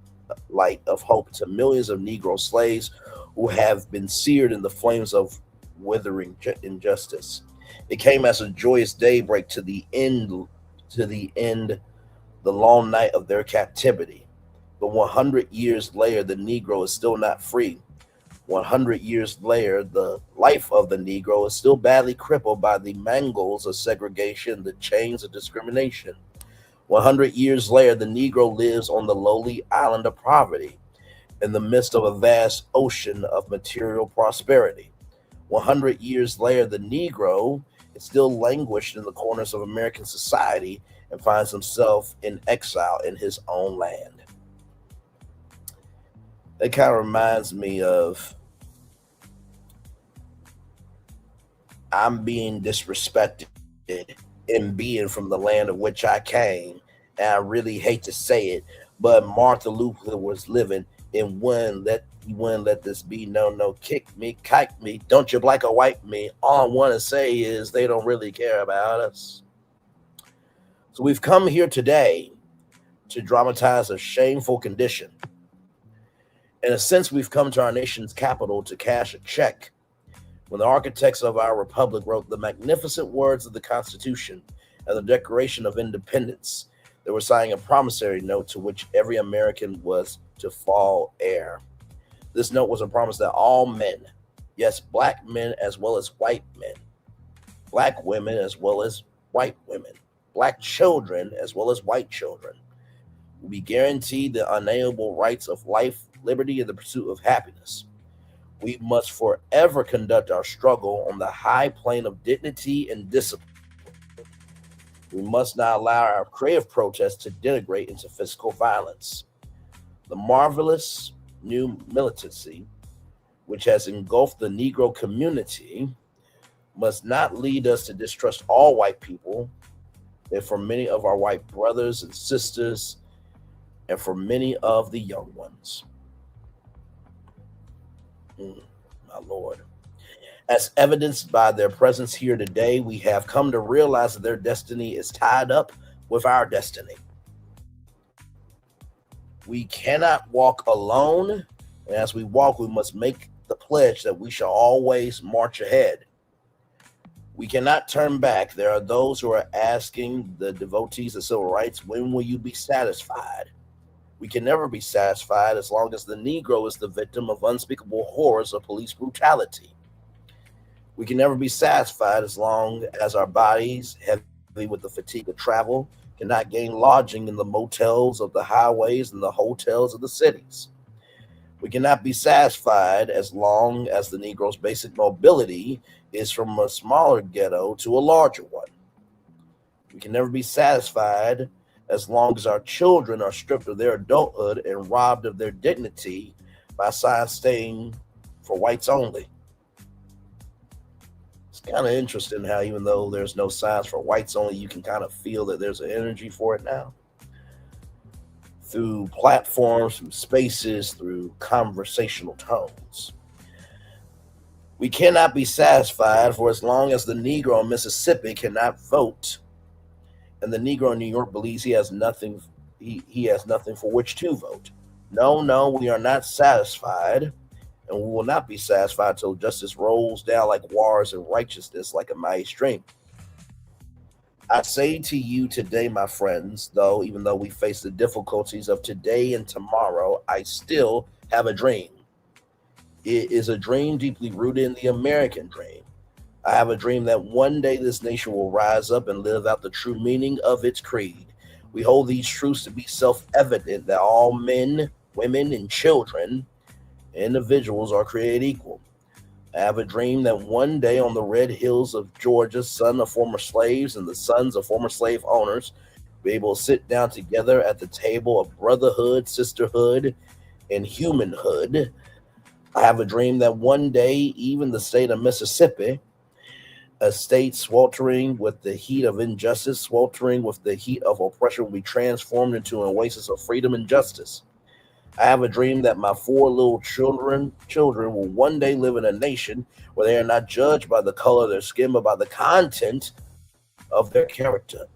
light of hope to millions of Negro slaves who have been seared in the flames of withering injustice. It came as a joyous daybreak to the end, the long night of their captivity. But 100 years later, the Negro is still not free. 100 years later, the life of the Negro is still badly crippled by the mangles of segregation, the chains of discrimination. 100 years later, the Negro lives on the lowly island of poverty in the midst of a vast ocean of material prosperity. 100 years later, the Negro is still languished in the corners of American society and finds himself in exile in his own land. It kind of reminds me of I'm being disrespected in being from the land of which I came. And I really hate to say it, but Martin Luther was living in one that you wouldn't let this be. No, kick me, kike me, don't you black or white me. All I want to say is they don't really care about us. So we've come here today to dramatize a shameful condition. In a sense, we've come to our nation's capital to cash a check. When the architects of our republic wrote the magnificent words of the Constitution and the Declaration of Independence, they were signing a promissory note to which every American was to fall heir. This note was a promise that all men, yes, black men as well as white men, black women as well as white women, black children as well as white children, will be guaranteed the unalienable rights of life, liberty, and the pursuit of happiness. We must forever conduct our struggle on the high plane of dignity and discipline. We must not allow our creative protests to denigrate into physical violence. The marvelous new militancy, which has engulfed the Negro community, must not lead us to distrust all white people, and for many of our white brothers and sisters, and for many of the young ones. My Lord. As evidenced by their presence here today, we have come to realize that their destiny is tied up with our destiny. We cannot walk alone, and as we walk, we must make the pledge that we shall always march ahead. We cannot turn back. There are those who are asking the devotees of civil rights, when will you be satisfied? We can never be satisfied as long as the Negro is the victim of unspeakable horrors of police brutality. We can never be satisfied as long as our bodies, heavy with the fatigue of travel, cannot gain lodging in the motels of the highways and the hotels of the cities. We cannot be satisfied as long as the Negro's basic mobility is from a smaller ghetto to a larger one. We can never be satisfied as long as our children are stripped of their adulthood and robbed of their dignity by signs staying for whites only. It's kind of interesting how even though there's no signs for whites only, you can kind of feel that there's an energy for it now. Through platforms, through spaces, through conversational tones. We cannot be satisfied for as long as the Negro in Mississippi cannot vote, and the Negro in New York believes he has nothing. He has nothing for which to vote. No, we are not satisfied, and we will not be satisfied until justice rolls down like waters and righteousness like a mighty stream. I say to you today, my friends, though, even though we face the difficulties of today and tomorrow, I still have a dream. It is a dream deeply rooted in the American dream. I have a dream that one day this nation will rise up and live out the true meaning of its creed. We hold these truths to be self-evident that all men, women, and children, individuals are created equal. I have a dream that one day on the red hills of Georgia, sons of former slaves and the sons of former slave owners will be able to sit down together at the table of brotherhood, sisterhood, and humanhood. I have a dream that one day even the state of Mississippi, a state sweltering with the heat of injustice, sweltering with the heat of oppression, will be transformed into an oasis of freedom and justice. I have a dream that my 4 little children will one day live in a nation where they are not judged by the color of their skin, but by the content of their character.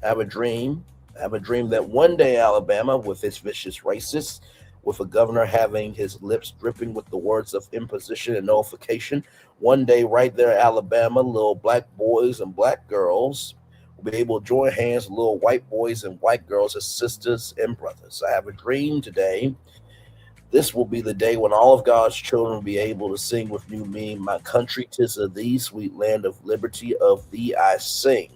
I have a dream that one day Alabama, with its vicious racists, with a governor having his lips dripping with the words of imposition and nullification, one day right there in Alabama, little black boys and black girls will be able to join hands with little white boys and white girls as sisters and brothers. I have a dream today. This will be the day when all of God's children will be able to sing with new meaning, my country, 'tis of thee, sweet land of liberty, of thee I sing.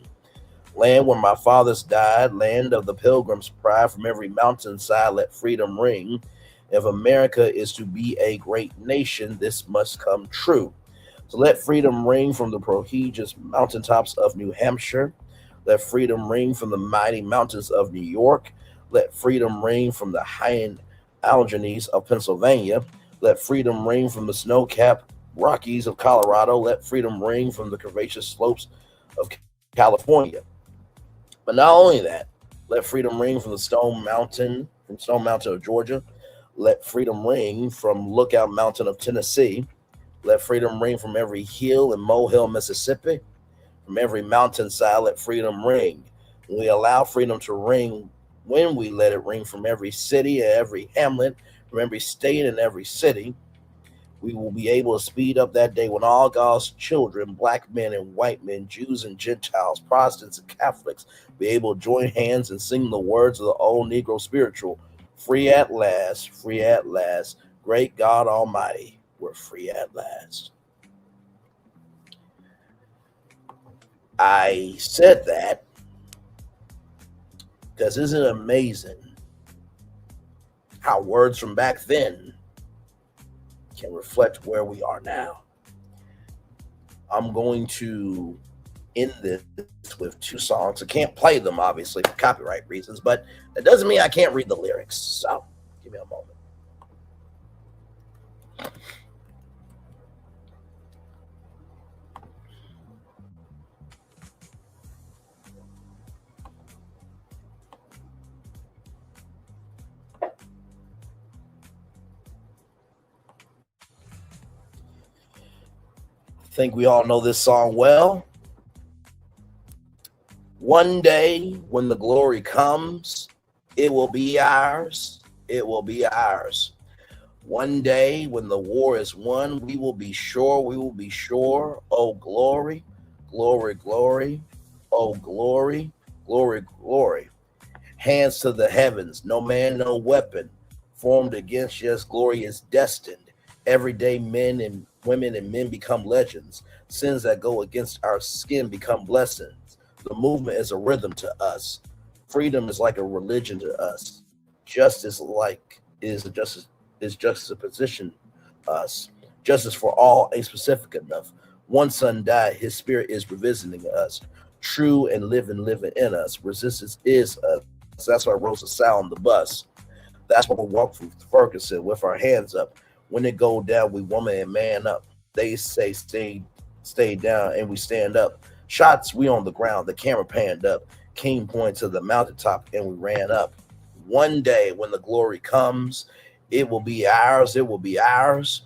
Land where my fathers died, land of the pilgrim's pride, from every mountainside let freedom ring. If America is to be a great nation, this must come true. So let freedom ring from the prodigious mountaintops of New Hampshire. Let freedom ring from the mighty mountains of New York. Let freedom ring from the high Alleghenies of Pennsylvania. Let freedom ring from the snow-capped Rockies of Colorado. Let freedom ring from the curvaceous slopes of California. But not only that, let freedom ring from the Stone Mountain of Georgia. Let freedom ring from Lookout Mountain of Tennessee. Let freedom ring from every hill in Mohill, Mississippi. From every mountainside, let freedom ring. When we allow freedom to ring, when we let it ring from every city and every hamlet, from every state and every city, we will be able to speed up that day when all God's children, black men and white men, Jews and Gentiles, Protestants and Catholics, be able to join hands and sing the words of the old Negro spiritual. Free at last, great God Almighty, we're free at last. I said that because isn't it amazing how words from back then can reflect where we are now? I'm going to end this with 2 songs. I can't play them, obviously, for copyright reasons, but that doesn't mean I can't read the lyrics. So give me a moment. I think we all know this song well. One day when the glory comes, it will be ours. It will be ours. One day when the war is won, we will be sure. We will be sure. Oh, glory, glory, glory. Oh, glory, glory, glory. Hands to the heavens, no man, no weapon formed against us. Glory is destined. Everyday men and women and men become legends. Sins that go against our skin become blessings. The movement is a rhythm to us. Freedom is like a religion to us. Justice like is juxtaposition us. Justice for all ain't specific enough. One son died, his spirit is revisiting us. True and living in us. Resistance is us. That's why Rosa Sal on the bus. That's why we walk through Ferguson with our hands up. When it go down, we woman and man up. They say stay down, and we stand up. Shots, we on the ground. The camera panned up. King pointed to the mountaintop, and we ran up. One day, when the glory comes, it will be ours. It will be ours.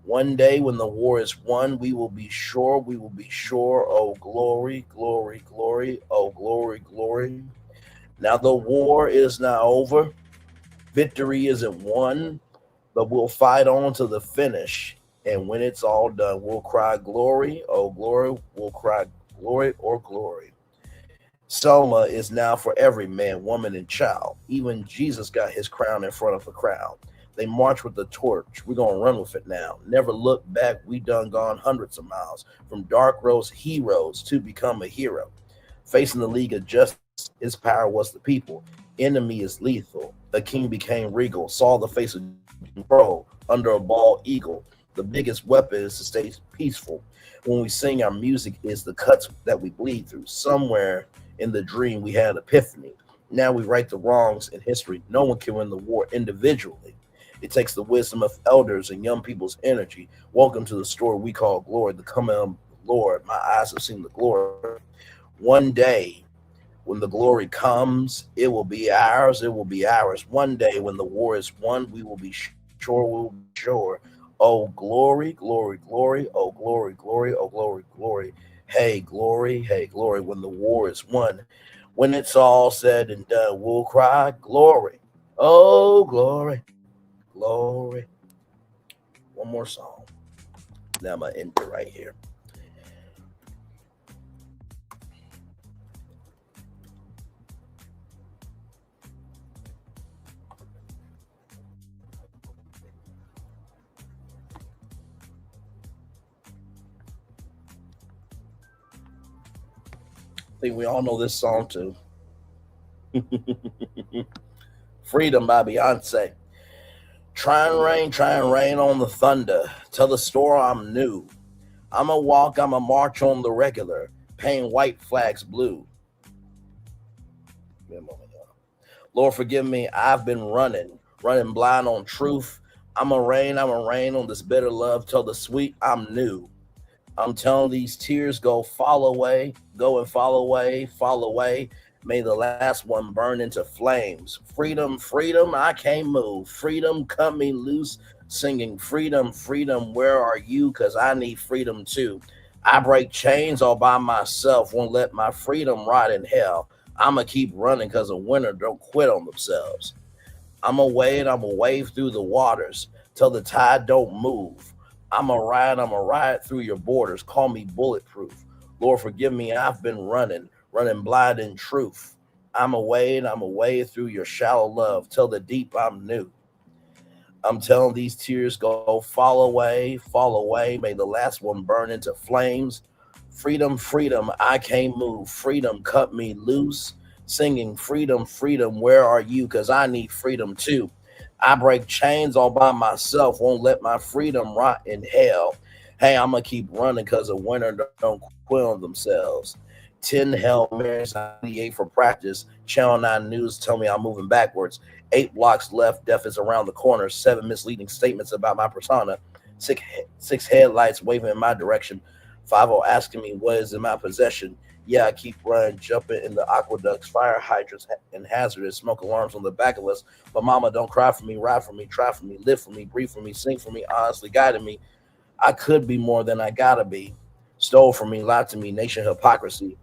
One day, when the war is won, we will be sure. We will be sure. Oh, glory, glory, glory. Oh, glory, glory. Now the war is not over. Victory isn't won, but we'll fight on to the finish. And when it's all done, we'll cry glory, oh glory. We'll cry glory or glory. Selma is now for every man, woman, and child. Even Jesus got his crown in front of a crowd. They march with the torch. We're going to run with it now. Never look back. We done gone hundreds of miles. From dark roads, heroes, to become a hero. Facing the League of Justice, his power was the people. Enemy is lethal. The king became regal. Saw the face of control under a bald eagle. The biggest weapon is to stay peaceful. When we sing, our music is the cuts that we bleed through. Somewhere in the dream, we had an epiphany. Now we right the wrongs in history. No one can win the war individually. It takes the wisdom of elders and young people's energy. Welcome to the story we call glory, the coming of the Lord. My eyes have seen the glory. One day, when the glory comes, it will be ours. It will be ours. One day, when the war is won, we will be sure. We will be sure. Oh, glory, glory, glory. Oh, glory, glory. Oh, glory, glory. Hey, glory. Hey, glory. When the war is won, when it's all said and done, we'll cry glory. Oh, glory, glory. One more song. Now I'm going to end it right here. I think we all know this song too. Freedom by Beyonce. Try and rain on the thunder. Tell the store I'm new. I'ma walk, I'ma march on the regular. Paint white flags blue. Lord, forgive me, I've been running blind on truth. I'ma rain on this bitter love. Tell the sweet I'm new. I'm telling these tears go fall away, go and fall away. May the last one burn into flames. Freedom, freedom, I can't move. Freedom, cut me loose. Singing freedom, freedom, where are you? Because I need freedom too. I break chains all by myself, won't let my freedom rot in hell. I'ma keep running because a winner don't quit on themselves. I'ma wade through the waters till the tide don't move. I'ma ride through your borders. Call me bulletproof. Lord, forgive me, I've been running blind in truth. I'ma wade through your shallow love. Tell the deep I'm new. I'm telling these tears go fall away. May the last one burn into flames. Freedom, freedom, I can't move. Freedom, cut me loose. Singing freedom, freedom, where are you? Because I need freedom too. I break chains all by myself, won't let my freedom rot in hell. Hey, I'm going to keep running because a winner don't quit on themselves. 10 Hail Marys, 98 for practice. Channel 9 News tell me I'm moving backwards. 8 blocks left, death is around the corner. 7 misleading statements about my persona. 6 headlights waving in my direction. 50 asking me what is in my possession. Yeah, I keep running, jumping in the aqueducts, fire hydrants, and hazardous smoke alarms on the back of us. But mama, don't cry for me, ride for me, try for me, live for me, breathe for me, sing for me, honestly guided me. I could be more than I gotta be. Stole from me, lied to me, nation hypocrisy.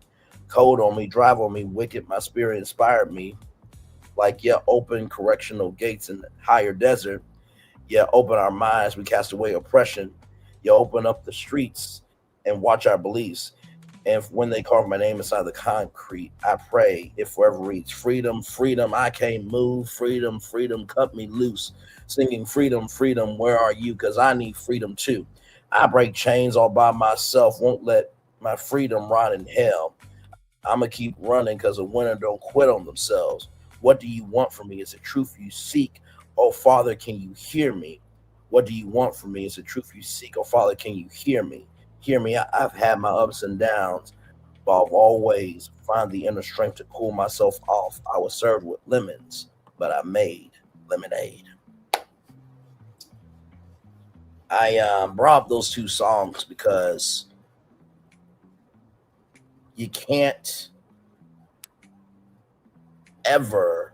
Cold on me, drive on me, wicked, my spirit inspired me. Like, yeah, open correctional gates in the higher desert. Yeah, open our minds, we cast away oppression. Yeah, open up the streets and watch our beliefs. And when they carve my name inside the concrete, I pray it forever reads freedom, freedom, I can't move, freedom, freedom, cut me loose. Singing freedom, freedom, where are you? Because I need freedom too. I break chains all by myself, won't let my freedom rot in hell. I'm going to keep running because a winner don't quit on themselves. What do you want from me? Is it truth you seek? Oh, Father, can you hear me? What do you want from me? Is it truth you seek? Oh, Father, can you hear me? Hear me. I've had my ups and downs, but I've always found the inner strength to cool myself off. I was served with lemons, but I made lemonade. I brought up those two songs because you can't ever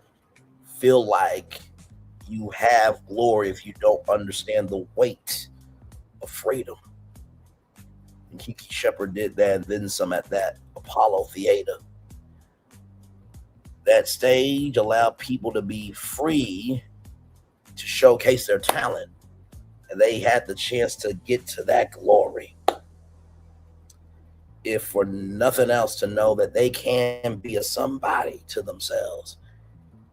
feel like you have glory if you don't understand the weight of freedom. And Kiki Shepard did that and then some at that Apollo Theater. That stage allowed people to be free to showcase their talent, and they had the chance to get to that glory. If for nothing else, to know that they can be a somebody to themselves.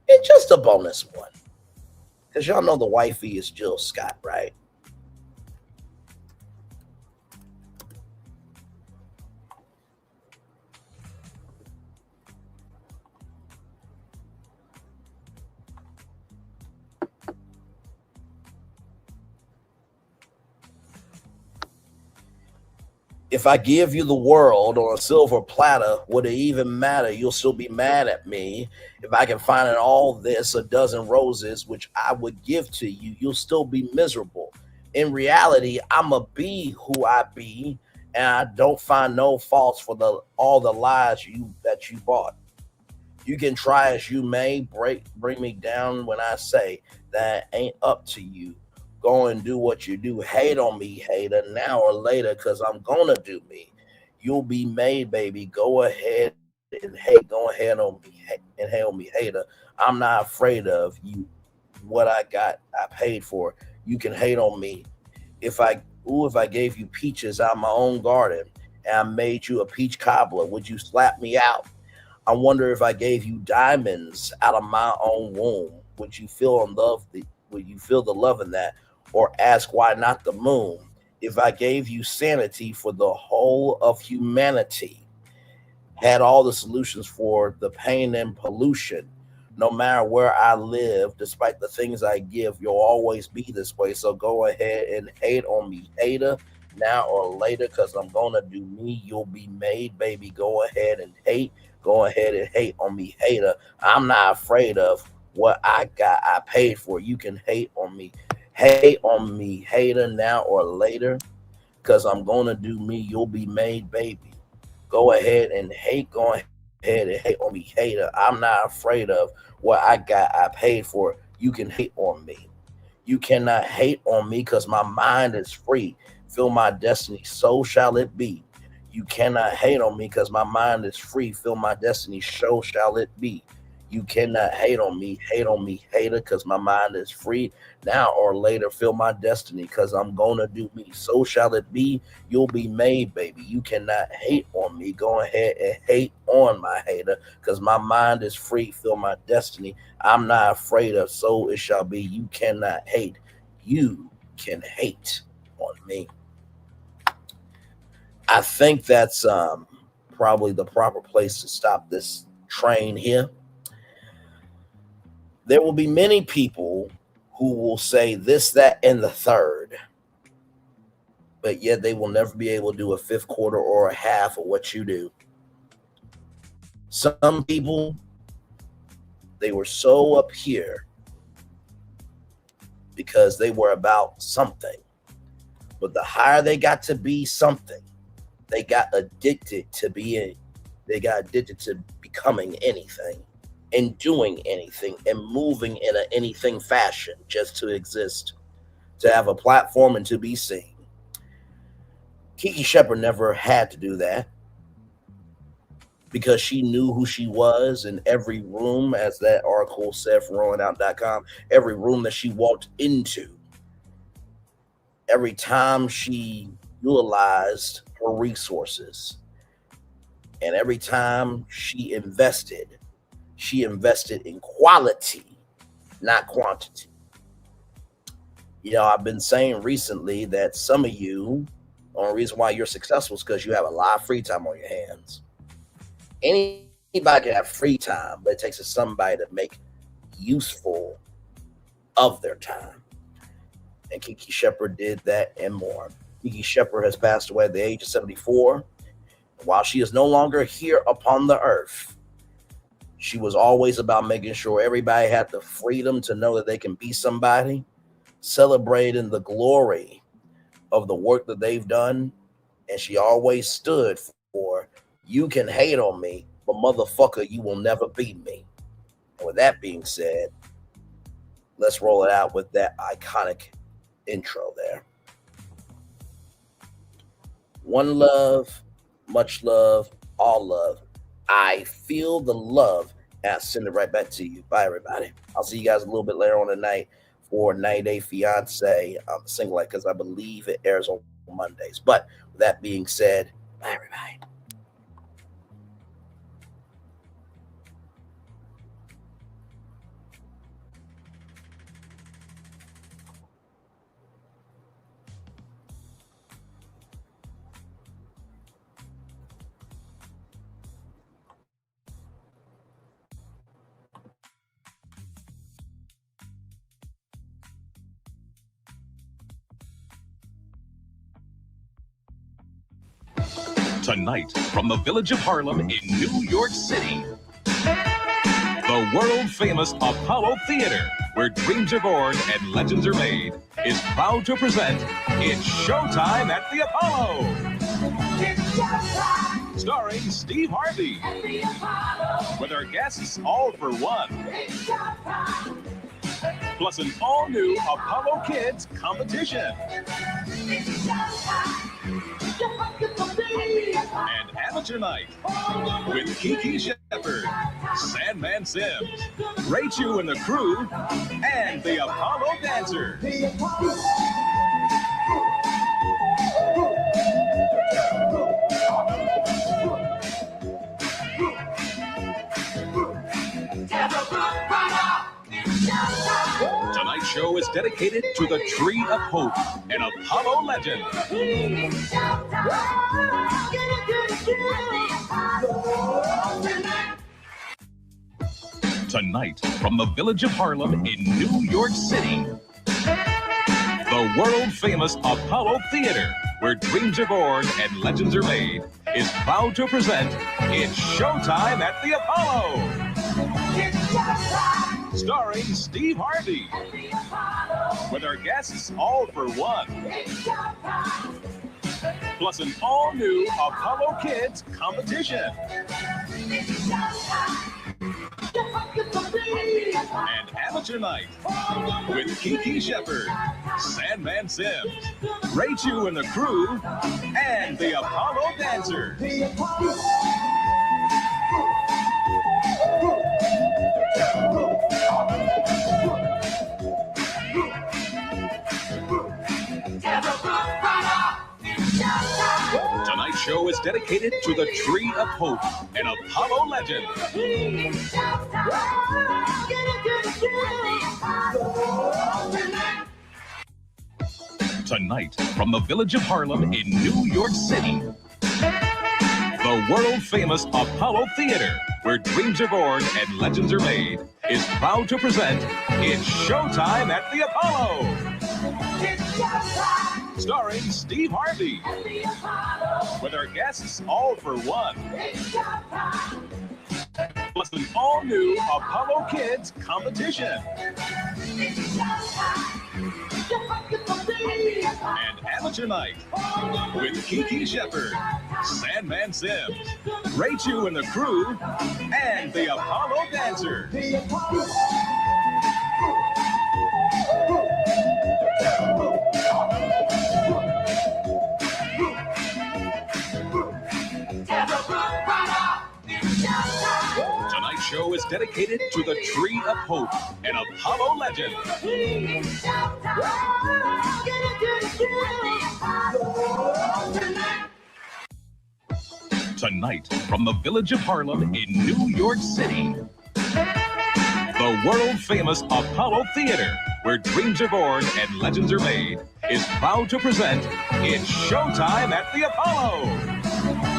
And just a bonus one, because y'all know the wifey is Jill Scott, right? If I give you the world on a silver platter, would it even matter? You'll still be mad at me. If I can find in all this a dozen roses, which I would give to you, you'll still be miserable. In reality, I'ma be who I be, and I don't find no faults for all the lies that you bought. You can try as you may, bring me down when I say that ain't up to you. Go and do what you do. Hate on me, hater, now or later, because I'm gonna do me. You'll be made, baby. Go ahead and hate. Go ahead on me and hate on me, hater. I'm not afraid of you. What I got, I paid for. You can hate on me. If I gave you peaches out of my own garden and I made you a peach cobbler, would you slap me out? I wonder if I gave you diamonds out of my own womb, would you feel in love? Would you feel the love in that? Or ask why not the moon? If I gave you sanity for the whole of humanity, had all the solutions for the pain and pollution, no matter where I live, despite the things I give, you'll always be this way. So go ahead and hate on me, hater, now or later, because I'm gonna do me. You'll be made, baby. Go ahead and hate. Go ahead and hate on me, hater. I'm not afraid of what I got, I paid for. You can hate on me. Hate on me, hater, now or later, because I'm going to do me. You'll be made, baby. Go ahead and hate. Go ahead and hate on me, hater. I'm not afraid of what I got, I paid for. You can hate on me. You cannot hate on me because my mind is free. Feel my destiny, so shall it be. You cannot hate on me because my mind is free. Feel my destiny, so shall it be. You cannot hate on me, hater, because my mind is free. Now or later, feel my destiny, because I'm going to do me. So shall it be. You'll be made, baby. You cannot hate on me. Go ahead and hate on my hater, because my mind is free. Feel my destiny. I'm not afraid of, so it shall be. You cannot hate. You can hate on me. I think that's probably the proper place to stop this train here. There will be many people who will say this, that, and the third, but yet they will never be able to do a fifth quarter or a half of what you do. Some people, they were so up here because they were about something, but the higher they got to be something, they got addicted to being, they got addicted to becoming anything and doing anything and moving in an anything fashion just to exist, to have a platform and to be seen. Kiki Shepard never had to do that because she knew who she was in every room, as that article said from rollingout.com, every room that she walked into, every time she utilized her resources, And every time she invested in quality, not quantity. You know, I've been saying recently that some of you, the only reason why you're successful is because you have a lot of free time on your hands. Anybody can have free time, but it takes somebody to make useful of their time. And Kiki Shepard did that and more. Kiki Shepard has passed away at the age of 74. While she is no longer here upon the earth, she was always about making sure everybody had the freedom to know that they can be somebody, celebrating the glory of the work that they've done. And she always stood for, you can hate on me, but motherfucker, you will never beat me. And with that being said, let's roll it out with that iconic intro there. One love, much love, all love. I feel the love, and I send it right back to you. Bye, everybody. I'll see you guys a little bit later on tonight for 90 Day Fiance single light, because I believe it airs on Mondays. But with that being said, bye, everybody. Tonight, from the village of Harlem in New York City, the world-famous Apollo Theater, where dreams are born and legends are made, is proud to present It's Showtime at the Apollo. It's showtime. Starring Steve Harvey. At the Apollo. With our guests all for one. It's showtime. Plus an all-new Apollo Kids competition. It's showtime. And Amateur Night with Kiki Shepard, Sandman Sims, Rachel and the crew, and the Apollo Dancer. Tonight's show is dedicated to the Tree of Hope, an Apollo legend. Tonight, from the village of Harlem in New York City, the world-famous Apollo Theater, where dreams are born and legends are made, is proud to present It's Showtime at the Apollo. It's showtime. Starring Steve Harvey. With our guests all for one. It's showtime. Plus an all-new Apollo Kids competition. It's showtime. And Amateur Night with Kiki Shepard, Sandman Sims, Rachel and the crew, and the Apollo Dancer. Tonight's show is dedicated to the Tree of Hope, an Apollo legend. Tonight, from the village of Harlem in New York City, the world-famous Apollo Theater, where dreams are born and legends are made, is proud to present It's Showtime at the Apollo. It's showtime. Starring Steve Harvey. With our guests all for one. It's showtime. Plus an all-new Apollo Kids competition. It's showtime. And Amateur Night with Kiki Shepard, Sandman Sims, Rachel and the crew, and the Apollo Dancer. Tonight's show is dedicated to the Tree of Hope, an Apollo legend. Tonight, from the village of Harlem in New York City, the world-famous Apollo Theater, where dreams are born and legends are made, is proud to present It's Showtime at the Apollo.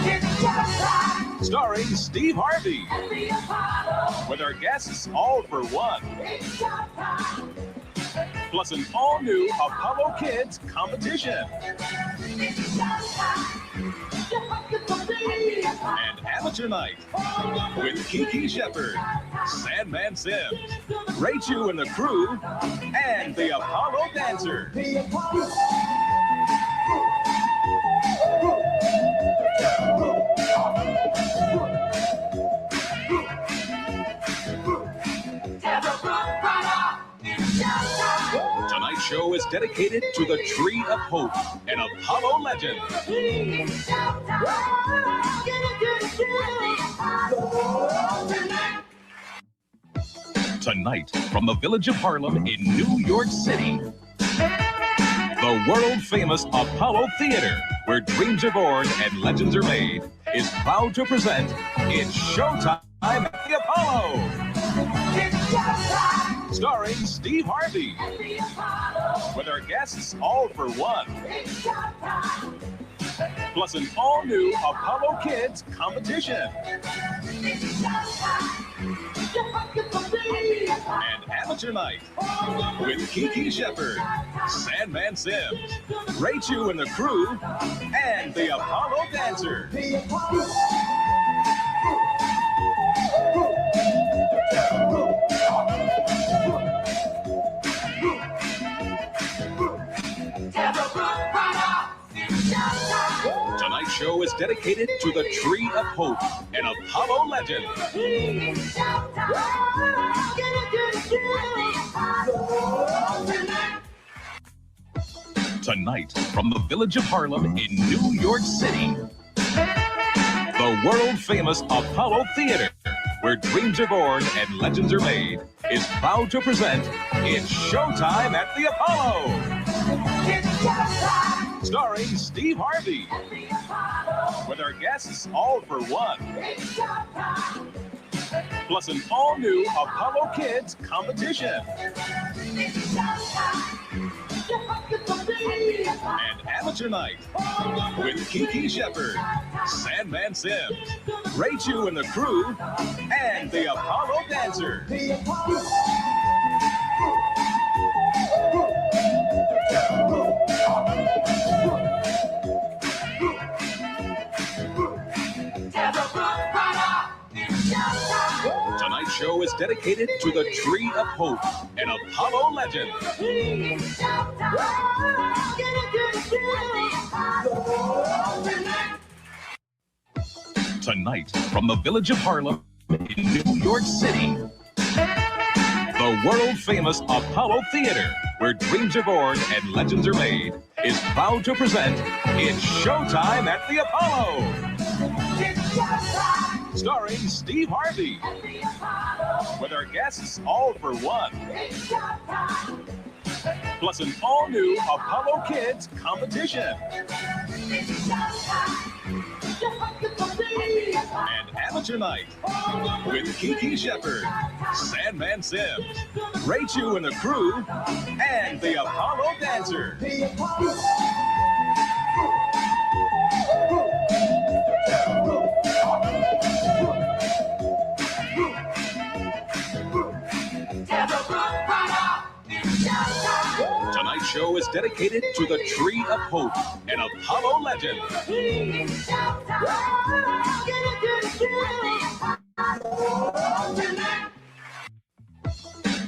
It's showtime. Starring Steve Harvey. At the Apollo. With our guests all for one. It's showtime. Plus an all-new Apollo Kids competition. It's showtime. And amateur night with Kiki Shepard, Sandman Sims, Rachel and the crew, and the Apollo Dancer. Tonight's show is dedicated to the Tree of Hope, an Apollo legend. Tonight, from the village of Harlem in New York City, the world-famous Apollo Theater, where dreams are born and legends are made, is proud to present It's Showtime at the Apollo. It's showtime. Starring Steve Harvey. At the Apollo. With our guests all for one. It's showtime. Plus an all-new Apollo Kids competition. It's showtime. And amateur night with Kiki Shepard, Sandman Sims, Rachel and the crew, and the Apollo Dancer. Tonight's show is dedicated to the Tree of Hope, an Apollo legend. Tonight, from the village of Harlem in New York City, the world-famous Apollo Theater, where dreams are born and legends are made, is proud to present It's Showtime at the Apollo. It's showtime. Starring Steve Harvey. At the Apollo. With our guests all for one. It's showtime. Plus an all-new Apollo Kids competition. It's showtime. And amateur night with Kiki Shepard, Sandman Sims, Rachel and the crew, and the Apollo Dancer. Tonight's show is dedicated to the Tree of Hope, an Apollo legend. Tonight, from the village of Harlem in New York City, the world-famous Apollo Theater, where dreams are born and legends are made, is proud to present It's Showtime at the Apollo. It's showtime. Starring Steve Harvey. At the Apollo. With our guests all for one. It's showtime. Plus an all-new Apollo Kids competition. It's showtime. And amateur night with Kiki Shepard, Sandman Sims, Rachel and the crew, and the Apollo Dancer. Tonight's show is dedicated to the Tree of Hope, an Apollo legend.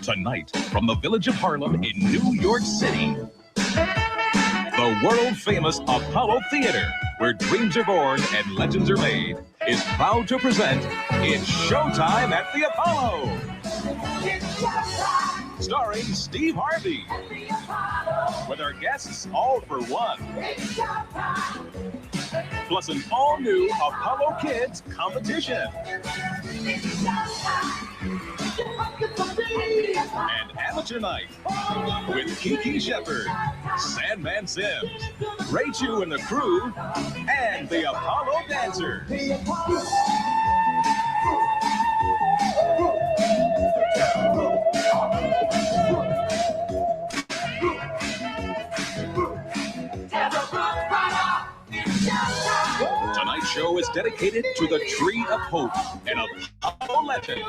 Tonight, from the village of Harlem in New York City, the world-famous Apollo Theater, where dreams are born and legends are made, is proud to present It's Showtime at the Apollo. It's showtime. Starring Steve Harvey. At the Apollo. With our guests all for one. It's showtime. plus an all-new Apollo Kids competition. And amateur night with Kiki Shepard, Sandman Sims, Rachel and the crew, and the Apollo Dancer. Tonight's show is dedicated to the Tree of Hope, an Apollo legend.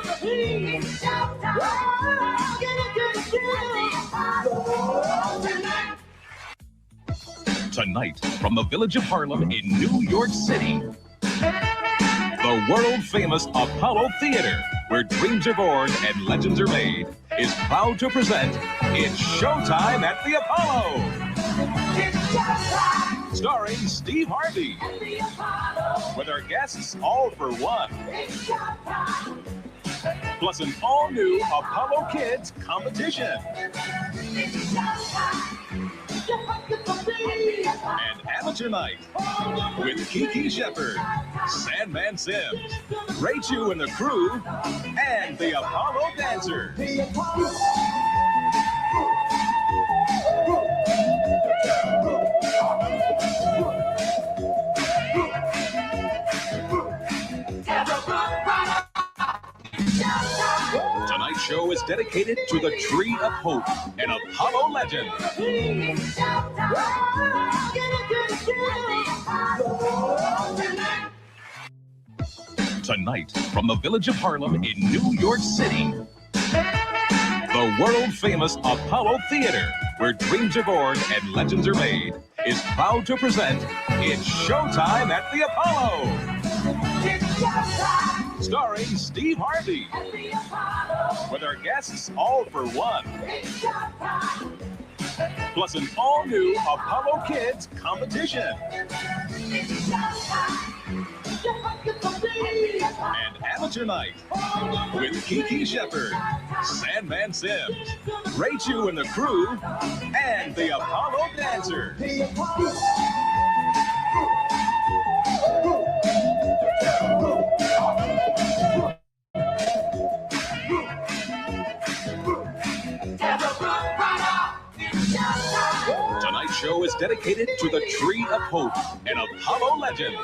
Tonight, from the village of Harlem in New York City, the world-famous Apollo Theater, where dreams are born and legends are made, is proud to present It's Showtime at the Apollo. Starring Steve Harvey, with our guests all for one, plus an all-new Apollo Kids competition. And amateur night with Kiki Shepard, Sandman Sims, Rachel and the crew, and the Apollo Dancer. Tonight's show is dedicated to the Tree of Hope, an Apollo legend. Tonight, from the village of Harlem in New York City, the world-famous Apollo Theater, where dreams are born and legends are made, is proud to present It's Showtime at the Apollo. Starring Steve Harvey, with our guests all for one, plus an all-new Apollo Kids competition. And amateur night with Kiki Shepard, Sandman Sims, Rachel and the crew, and the Apollo Dancer. Tonight's show is dedicated to the Tree of Hope, an Apollo legend.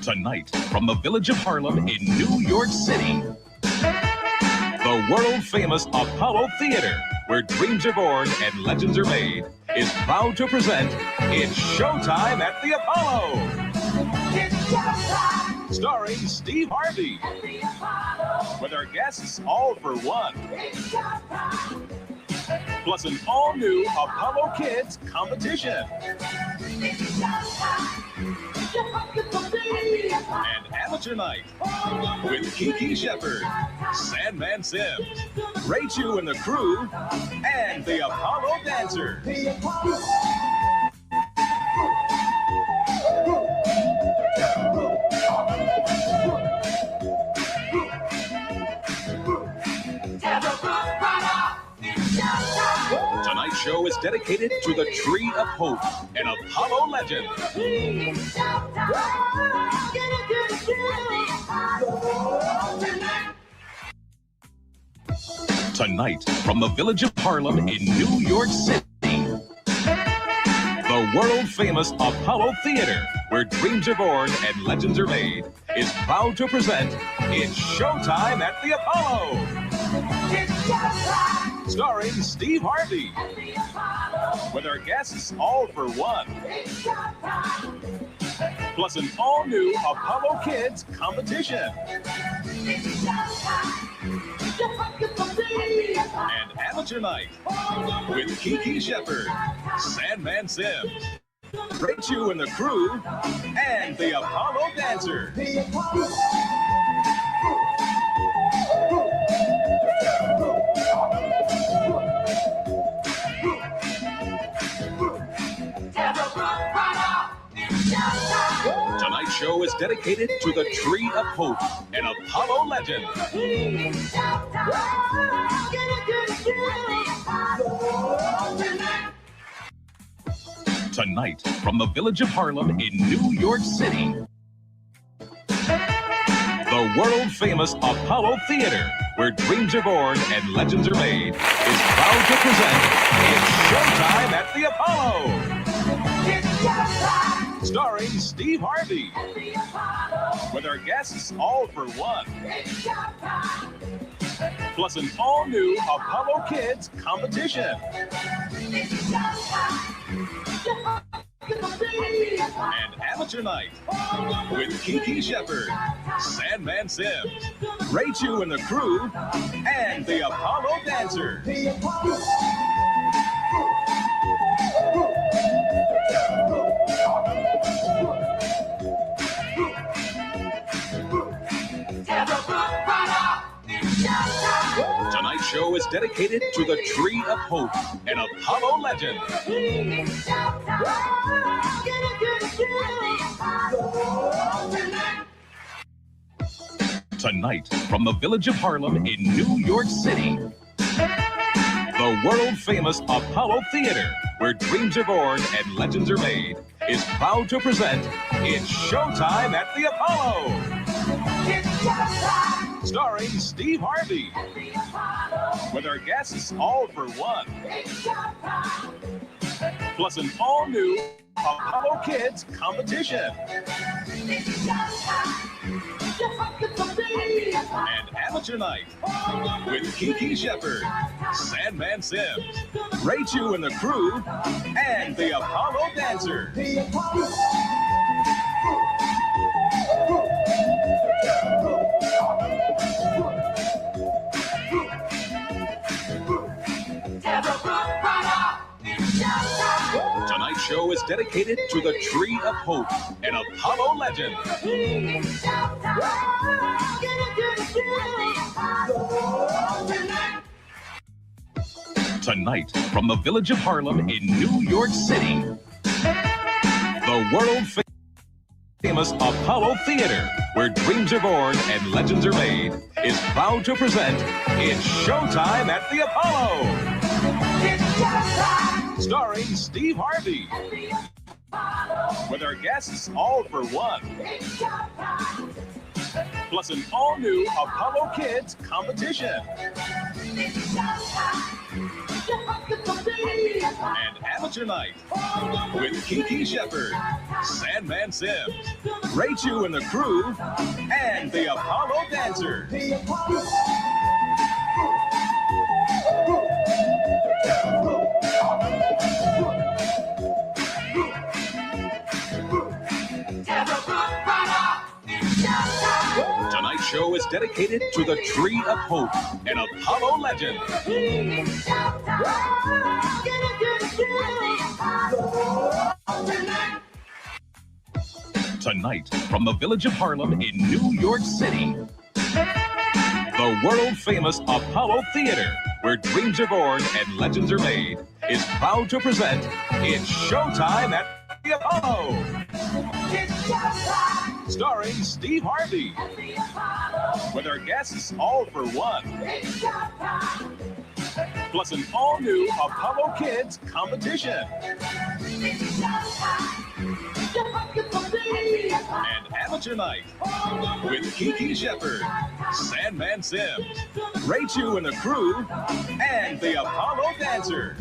Tonight, from the village of Harlem in New York City, the world-famous Apollo Theater, where dreams are born and legends are made, is proud to present It's Showtime at the Apollo. Starring Steve Harvey, with our guests all for one, plus an all-new Apollo Kids competition. And amateur night with Kiki Shepard, Sandman Sims, Rachel and the crew, and the Apollo Dancer. Tonight's show is dedicated to the Tree of Hope, an Apollo legend. Tonight, from the village of Harlem in New York City, the world-famous Apollo Theater, where dreams are born and legends are made, is proud to present It's Showtime at the Apollo. Starring Steve Harvey, with our guests all for one, plus an all-new Apollo Kids competition. And amateur night with Kiki Shepard, Sandman Sims, Rachel and the crew, and the Apollo Dancer. Tonight's show is dedicated to the Tree of Hope, an Apollo legend. Tonight, from the village of Harlem in New York City, the world-famous Apollo Theater, where dreams are born and legends are made, is proud to present It's Showtime at the Apollo. Starring Steve Harvey, with our guests all for one, plus an all-new Apollo Kids competition. And Amateur Night with Kiki Shepard, Sandman Sims, Ray Chu and the crew, and the Apollo Dancers. Tonight's show is dedicated to the Tree of Hope, an Apollo legend. Tonight, from the village of Harlem in New York City, the world-famous Apollo Theater, where dreams are born and legends are made, is proud to present It's Showtime at the Apollo. Starring Steve Harvey, with our guests all for one, plus an all-new Apollo Kids competition. And Amateur Night with Kiki Shepard, Sandman Sims, Ray Chu and the crew, and the Apollo Dancers. Tonight's show is dedicated to the Tree of Hope, an Apollo legend. Tonight, from the village of Harlem in New York City, the world-famous Apollo Theater, where dreams are born and legends are made, is proud to present It's Showtime at the Apollo. Starring Steve Harvey, with our guests all for one, plus an all-new Apollo Kids competition. And Amateur Night with Kiki Shepard, Sandman Sims, Ray Chu and the crew, and the Apollo Dancers. Tonight's show is dedicated to the Tree of Hope, an Apollo legend. Tonight, from the village of Harlem in New York City, the world-famous Apollo Theater, where dreams are born and legends are made, is proud to present It's Showtime at the Apollo. Starring Steve Harvey, with our guests all for one, plus an all-new Apollo Kids competition. And Amateur Night with Kiki Shepard, Sandman Sims, Ray Chu and the crew, and the Apollo Dancers.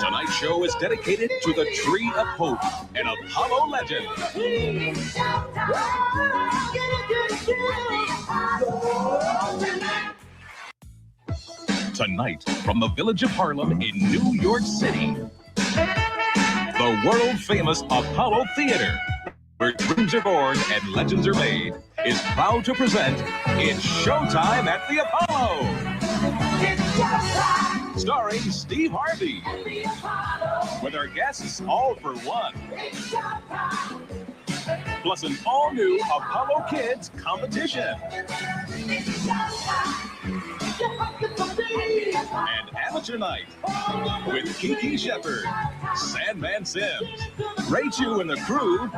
Tonight's show is dedicated to the Tree of Hope, an Apollo legend. Tonight, from the village of Harlem in New York City, the world-famous Apollo Theater, where dreams are born and legends are made, is proud to present It's Showtime at the Apollo. Starring Steve Harvey, with our guests all for one, plus an all-new Apollo Kids competition. And amateur night with Kiki Shepard, Sandman Sims, Rachel and the crew,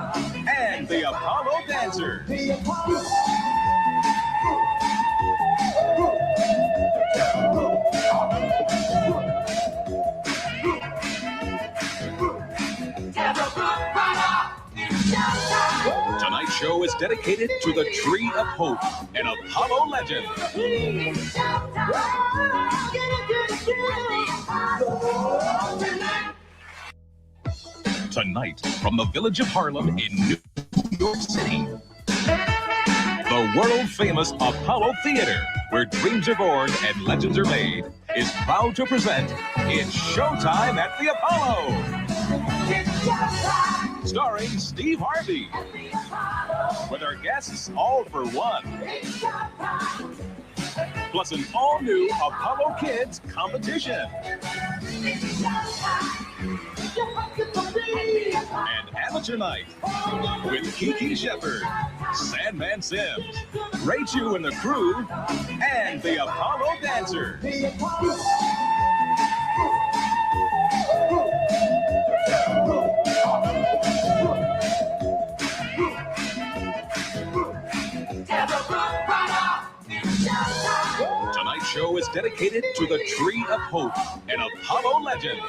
and the Apollo Dancer. Tonight's show is dedicated to the Tree of Hope, an Apollo legend. Tonight, from the village of Harlem in New York City, the world-famous Apollo Theater, where dreams are born and legends are made, is proud to present It's Showtime at the Apollo. Starring Steve Harvey, with our guests all for one, plus an all-new Apollo Kids competition. And amateur night with Kiki Shepard, Sandman Sims, Rachel and the crew, and the Apollo Dancer. Tonight's show is dedicated to the Tree of Hope, an Apollo legend.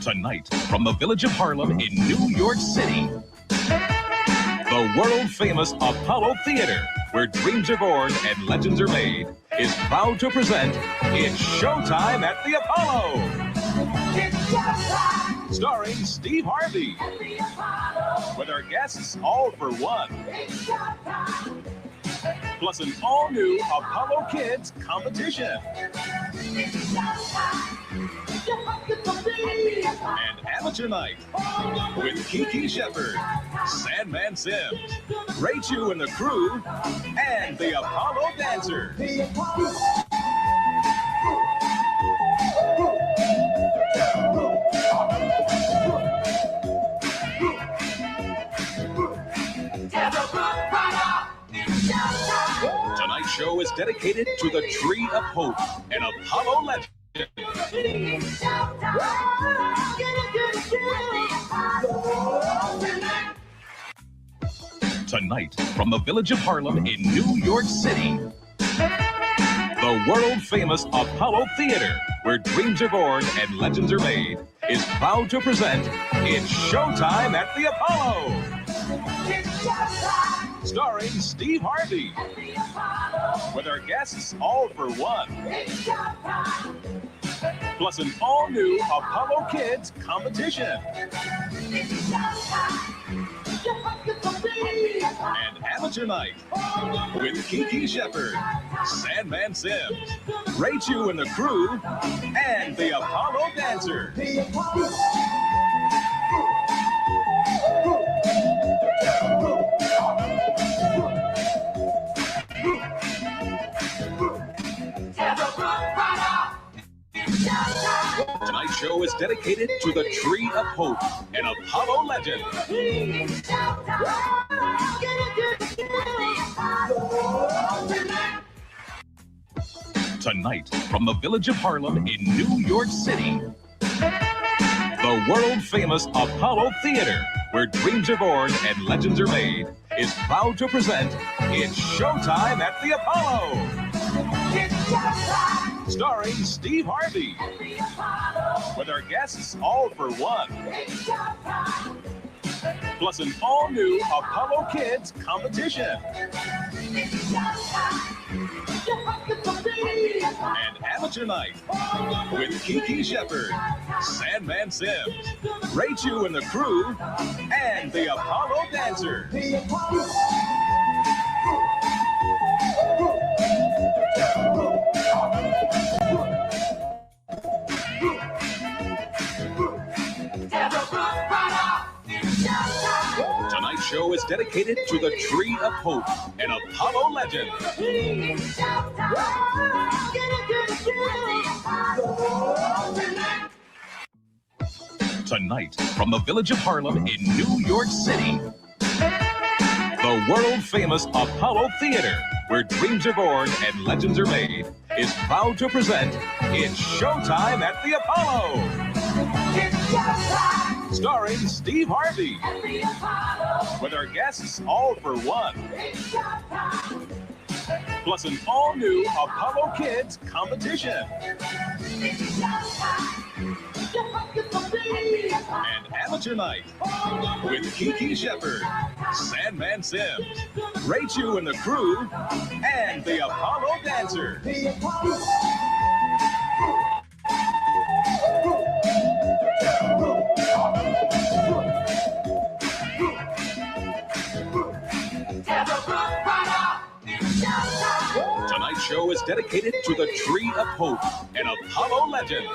Tonight, from the village of Harlem in New York City, the world-famous Apollo Theater, where dreams are born and legends are made, is proud to present It's Showtime at the Apollo. Starring Steve Harvey, with our guests all for one, plus an all-new Apollo Kids competition. And amateur night with Kiki Shepard, Sandman Sims, Rachel and the crew, and the Apollo Dancer. Tonight's show is dedicated to the Tree of Hope, an Apollo legend. Tonight, from the village of Harlem in New York City, the world-famous Apollo Theater, where dreams are born and legends are made, is proud to present It's Showtime at the Apollo. Starring Steve Harvey, with our guests all for one, plus an all-new Apollo Kids competition. And amateur night with Kiki Shepard, Sandman Sims, Rachel and the crew, and the Apollo Dancer. Tonight's show is dedicated to the Tree of Hope, an Apollo legend. Tonight, from the village of Harlem in New York City, the world-famous Apollo Theater, where dreams are born and legends are made, is proud to present It's Showtime at the Apollo. Starring Steve Harvey, with our guests all for one, plus an all-new Apollo Kids competition. And amateur night with Kiki Shepard, Sandman Sims, Rachel and the crew, and the Apollo Dancer. Tonight's show is dedicated to the Tree of Hope, an Apollo legend. Tonight, from the village of Harlem in New York City, the world-famous Apollo Theater, where dreams are born and legends are made, is proud to present It's Showtime at the Apollo. It's showtime. Starring Steve Harvey. At the Apollo. With our guests all for one. It's showtime. Plus an all-new Apollo Kids competition. It's showtime. And amateur night with Kiki Shepard, Sandman Sims, Rachel and the crew, and the Apollo Dancer. Tonight's show is dedicated to the Tree of Hope, an Apollo legend.